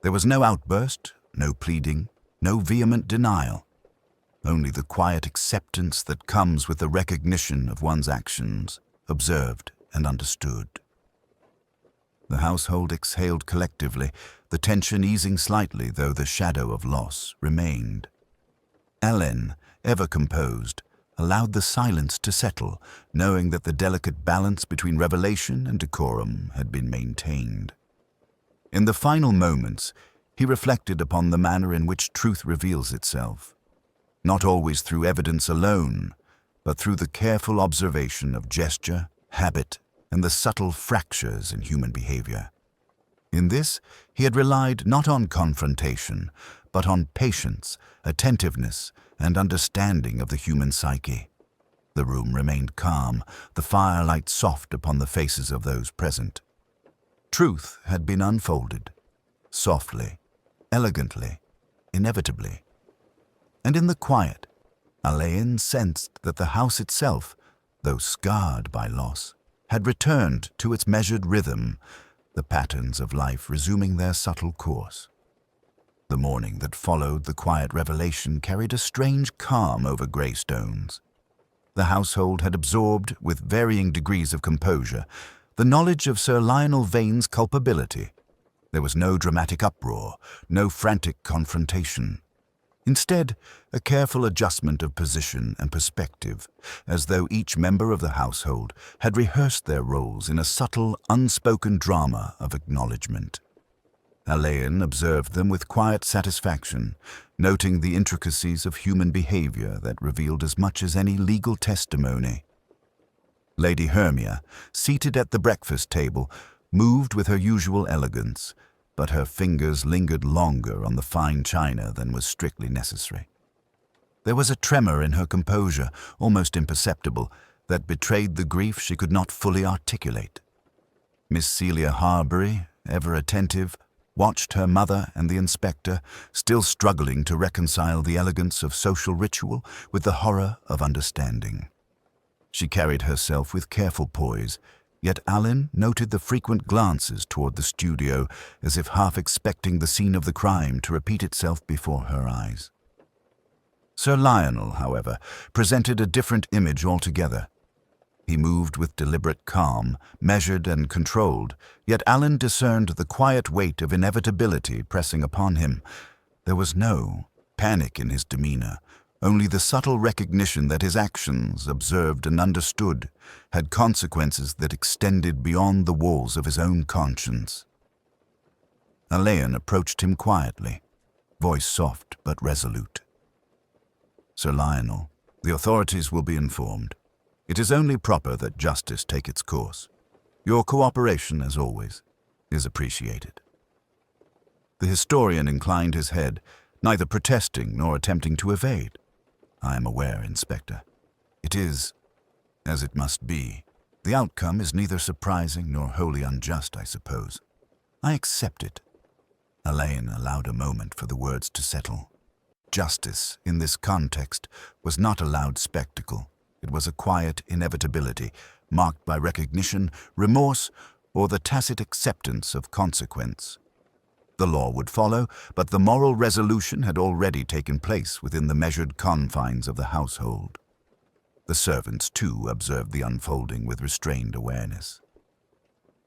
There was no outburst, no pleading, no vehement denial, only the quiet acceptance that comes with the recognition of one's actions, observed and understood. The household exhaled collectively, the tension easing slightly, though the shadow of loss remained. Alleyn, ever composed, allowed the silence to settle, knowing that the delicate balance between revelation and decorum had been maintained. In the final moments, he reflected upon the manner in which truth reveals itself, not always through evidence alone, but through the careful observation of gesture, habit, and the subtle fractures in human behavior. In this, he had relied not on confrontation, but on patience, attentiveness, and understanding of the human psyche. The room remained calm, the firelight soft upon the faces of those present. Truth had been unfolded, softly, elegantly, inevitably. And in the quiet, Alleyn sensed that the house itself, though scarred by loss, had returned to its measured rhythm, the patterns of life resuming their subtle course. The morning that followed the quiet revelation carried a strange calm over Greystones. The household had absorbed, with varying degrees of composure, the knowledge of Sir Lionel Vane's culpability. There was no dramatic uproar, no frantic confrontation. Instead, a careful adjustment of position and perspective, as though each member of the household had rehearsed their roles in a subtle, unspoken drama of acknowledgement. Alleyn observed them with quiet satisfaction, noting the intricacies of human behavior that revealed as much as any legal testimony. Lady Hermia, seated at the breakfast table, moved with her usual elegance, but her fingers lingered longer on the fine china than was strictly necessary. There was a tremor in her composure, almost imperceptible, that betrayed the grief she could not fully articulate. Miss Celia Harbury, ever attentive, watched her mother and the inspector, still struggling to reconcile the elegance of social ritual with the horror of understanding. She carried herself with careful poise, yet Alleyn noted the frequent glances toward the studio, as if half expecting the scene of the crime to repeat itself before her eyes. Sir Lionel, however, presented a different image altogether. He moved with deliberate calm, measured and controlled, yet Alleyn discerned the quiet weight of inevitability pressing upon him. There was no panic in his demeanor, only the subtle recognition that his actions, observed and understood, had consequences that extended beyond the walls of his own conscience. Alleyn approached him quietly, voice soft but resolute. Sir Lionel, the authorities will be informed. It is only proper that justice take its course. Your cooperation, as always, is appreciated. The historian inclined his head, neither protesting nor attempting to evade. I am aware, Inspector. It is as it must be. The outcome is neither surprising nor wholly unjust, I suppose. I accept it. Alleyn allowed a moment for the words to settle. Justice, in this context, was not a loud spectacle. It was a quiet inevitability, marked by recognition, remorse, or the tacit acceptance of consequence. The law would follow, but the moral resolution had already taken place within the measured confines of the household. The servants, too, observed the unfolding with restrained awareness.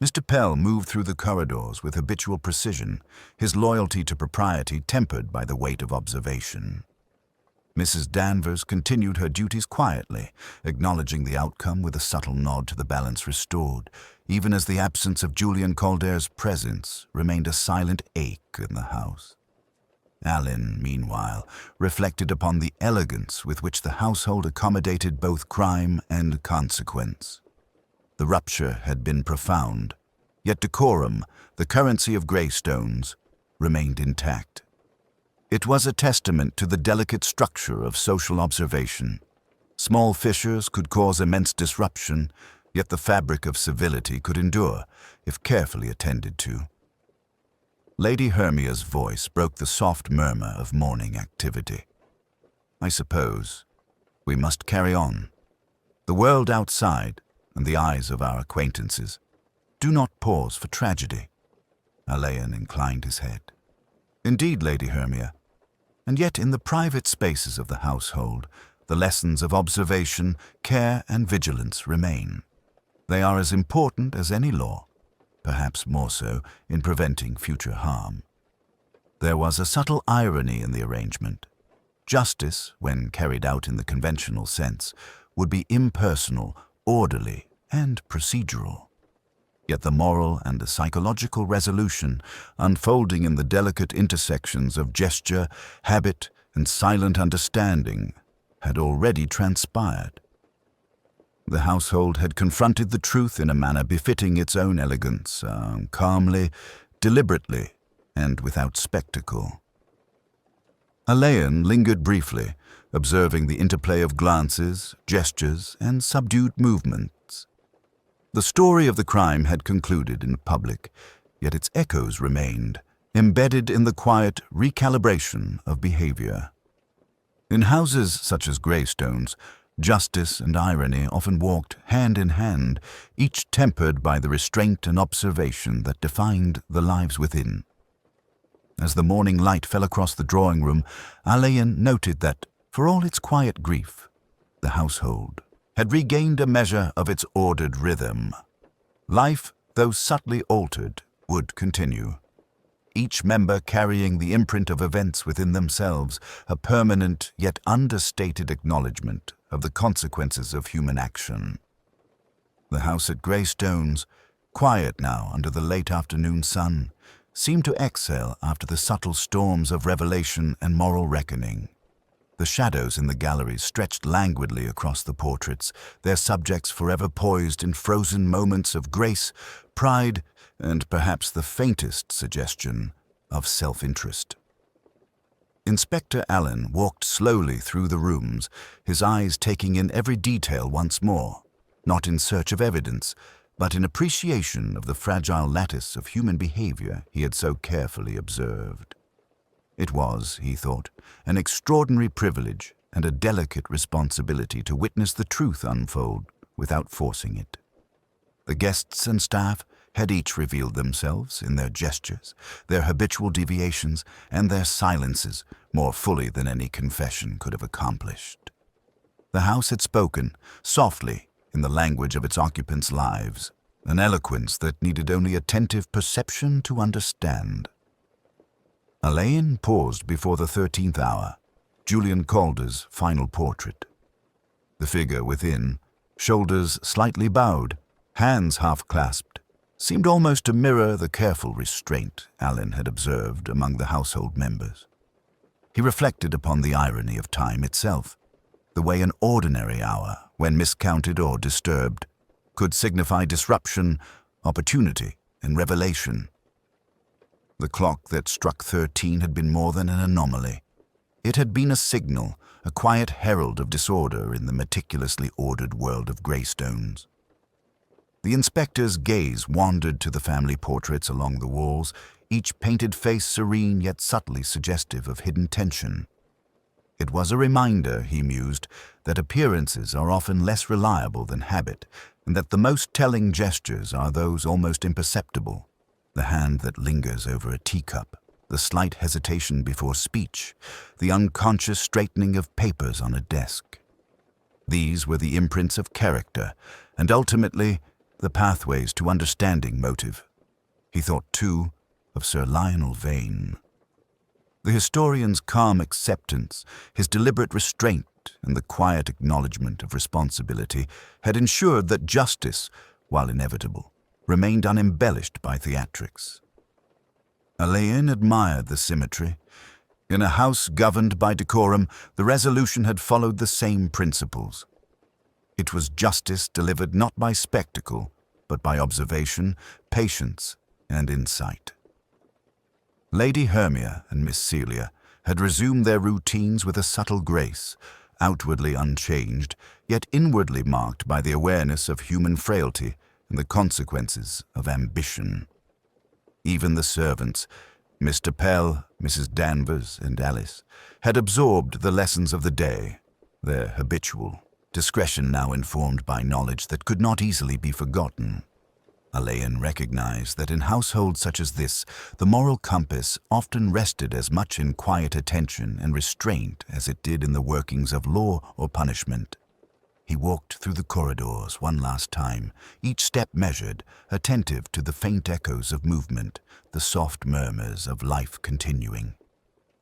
Mr. Pell moved through the corridors with habitual precision, his loyalty to propriety tempered by the weight of observation. Mrs. Danvers continued her duties quietly, acknowledging the outcome with a subtle nod to the balance restored, even as the absence of Julian Calder's presence remained a silent ache in the house. Alleyn, meanwhile, reflected upon the elegance with which the household accommodated both crime and consequence. The rupture had been profound, yet decorum, the currency of Greystones, remained intact. It was a testament to the delicate structure of social observation. Small fissures could cause immense disruption, yet the fabric of civility could endure, if carefully attended to. Lady Hermia's voice broke the soft murmur of morning activity. "I suppose we must carry on. The world outside, and the eyes of our acquaintances, do not pause for tragedy." Alleyn inclined his head. "Indeed, Lady Hermia. And yet in the private spaces of the household, the lessons of observation, care, and vigilance remain. They are as important as any law, perhaps more so in preventing future harm." There was a subtle irony in the arrangement. Justice, when carried out in the conventional sense, would be impersonal, orderly, and procedural. Yet the moral and the psychological resolution, unfolding in the delicate intersections of gesture, habit, and silent understanding, had already transpired. The household had confronted the truth in a manner befitting its own elegance, calmly, deliberately, and without spectacle. Alleyn lingered briefly, observing the interplay of glances, gestures, and subdued movements. The story of the crime had concluded in public, yet its echoes remained, embedded in the quiet recalibration of behavior. In houses such as Greystones, justice and irony often walked hand in hand, each tempered by the restraint and observation that defined the lives within. As the morning light fell across the drawing-room, Alleyn noted that, for all its quiet grief, the household had regained a measure of its ordered rhythm. Life, though subtly altered, would continue, each member carrying the imprint of events within themselves, a permanent yet understated acknowledgement of the consequences of human action. The house at Greystones, quiet now under the late afternoon sun, seemed to exhale after the subtle storms of revelation and moral reckoning. The shadows in the galleries stretched languidly across the portraits, their subjects forever poised in frozen moments of grace, pride, and perhaps the faintest suggestion of self-interest. Inspector Alleyn walked slowly through the rooms, his eyes taking in every detail once more, not in search of evidence, but in appreciation of the fragile lattice of human behavior he had so carefully observed. It was, he thought, an extraordinary privilege and a delicate responsibility to witness the truth unfold without forcing it. The guests and staff had each revealed themselves in their gestures, their habitual deviations, and their silences more fully than any confession could have accomplished. The house had spoken, softly, in the language of its occupants' lives, an eloquence that needed only attentive perception to understand. Alleyn paused before the 13th hour, Julian Calder's final portrait. The figure within, shoulders slightly bowed, hands half-clasped, seemed almost to mirror the careful restraint Alleyn had observed among the household members. He reflected upon the irony of time itself, the way an ordinary hour, when miscounted or disturbed, could signify disruption, opportunity, and revelation. The clock that struck 13 had been more than an anomaly. It had been a signal, a quiet herald of disorder in the meticulously ordered world of Greystones. The inspector's gaze wandered to the family portraits along the walls, each painted face serene yet subtly suggestive of hidden tension. It was a reminder, he mused, that appearances are often less reliable than habit, and that the most telling gestures are those almost imperceptible: the hand that lingers over a teacup, the slight hesitation before speech, the unconscious straightening of papers on a desk. These were the imprints of character, and ultimately the pathways to understanding motive. He thought, too, of Sir Lionel Vane. The historian's calm acceptance, his deliberate restraint, and the quiet acknowledgement of responsibility had ensured that justice, while inevitable, remained unembellished by theatrics. Alleyn admired the symmetry. In a house governed by decorum, the resolution had followed the same principles. It was justice delivered not by spectacle, but by observation, patience, and insight. Lady Hermia and Miss Celia had resumed their routines with a subtle grace, outwardly unchanged, yet inwardly marked by the awareness of human frailty and the consequences of ambition. Even the servants, Mr. Pell, Mrs. Danvers, and Alice, had absorbed the lessons of the day, their habitual discretion now informed by knowledge that could not easily be forgotten. Alleyn recognized that in households such as this, the moral compass often rested as much in quiet attention and restraint as it did in the workings of law or punishment. He walked through the corridors one last time, each step measured, attentive to the faint echoes of movement, the soft murmurs of life continuing.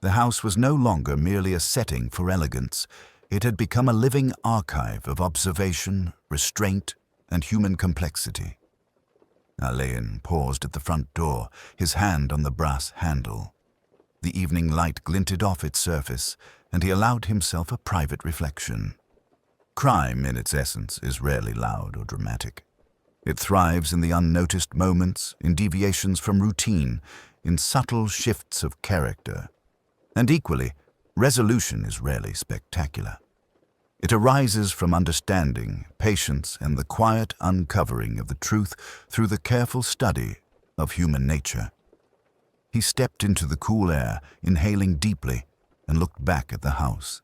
The house was no longer merely a setting for elegance. It had become a living archive of observation, restraint, and human complexity. Alleyn paused at the front door, his hand on the brass handle. The evening light glinted off its surface, and he allowed himself a private reflection. Crime, in its essence, is rarely loud or dramatic. It thrives in the unnoticed moments, in deviations from routine, in subtle shifts of character. And equally, resolution is rarely spectacular. It arises from understanding, patience, and the quiet uncovering of the truth through the careful study of human nature. He stepped into the cool air, inhaling deeply, and looked back at the house.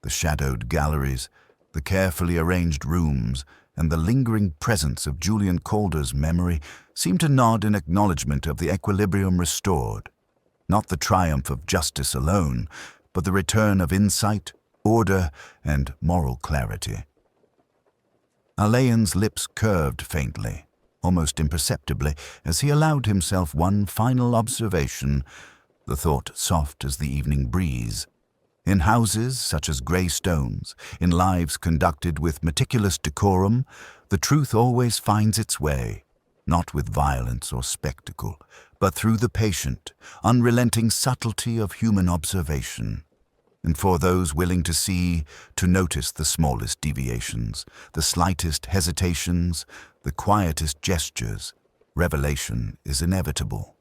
The shadowed galleries, the carefully arranged rooms, and the lingering presence of Julian Calder's memory seemed to nod in acknowledgement of the equilibrium restored, not the triumph of justice alone, but the return of insight, order, and moral clarity. Alleyn's lips curved faintly, almost imperceptibly, as he allowed himself one final observation, the thought soft as the evening breeze. In houses such as Grey Stones, in lives conducted with meticulous decorum, the truth always finds its way, not with violence or spectacle, but through the patient, unrelenting subtlety of human observation. And for those willing to see, to notice the smallest deviations, the slightest hesitations, the quietest gestures, revelation is inevitable.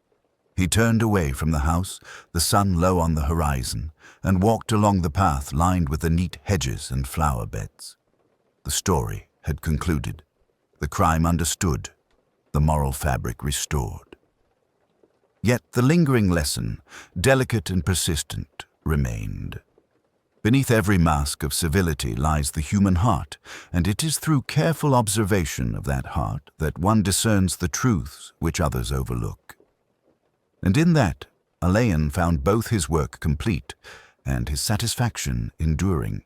He turned away from the house, the sun low on the horizon, and walked along the path lined with the neat hedges and flower beds. The story had concluded, the crime understood, the moral fabric restored. Yet the lingering lesson, delicate and persistent, remained. Beneath every mask of civility lies the human heart, and it is through careful observation of that heart that one discerns the truths which others overlook. And in that, Alleyn found both his work complete and his satisfaction enduring.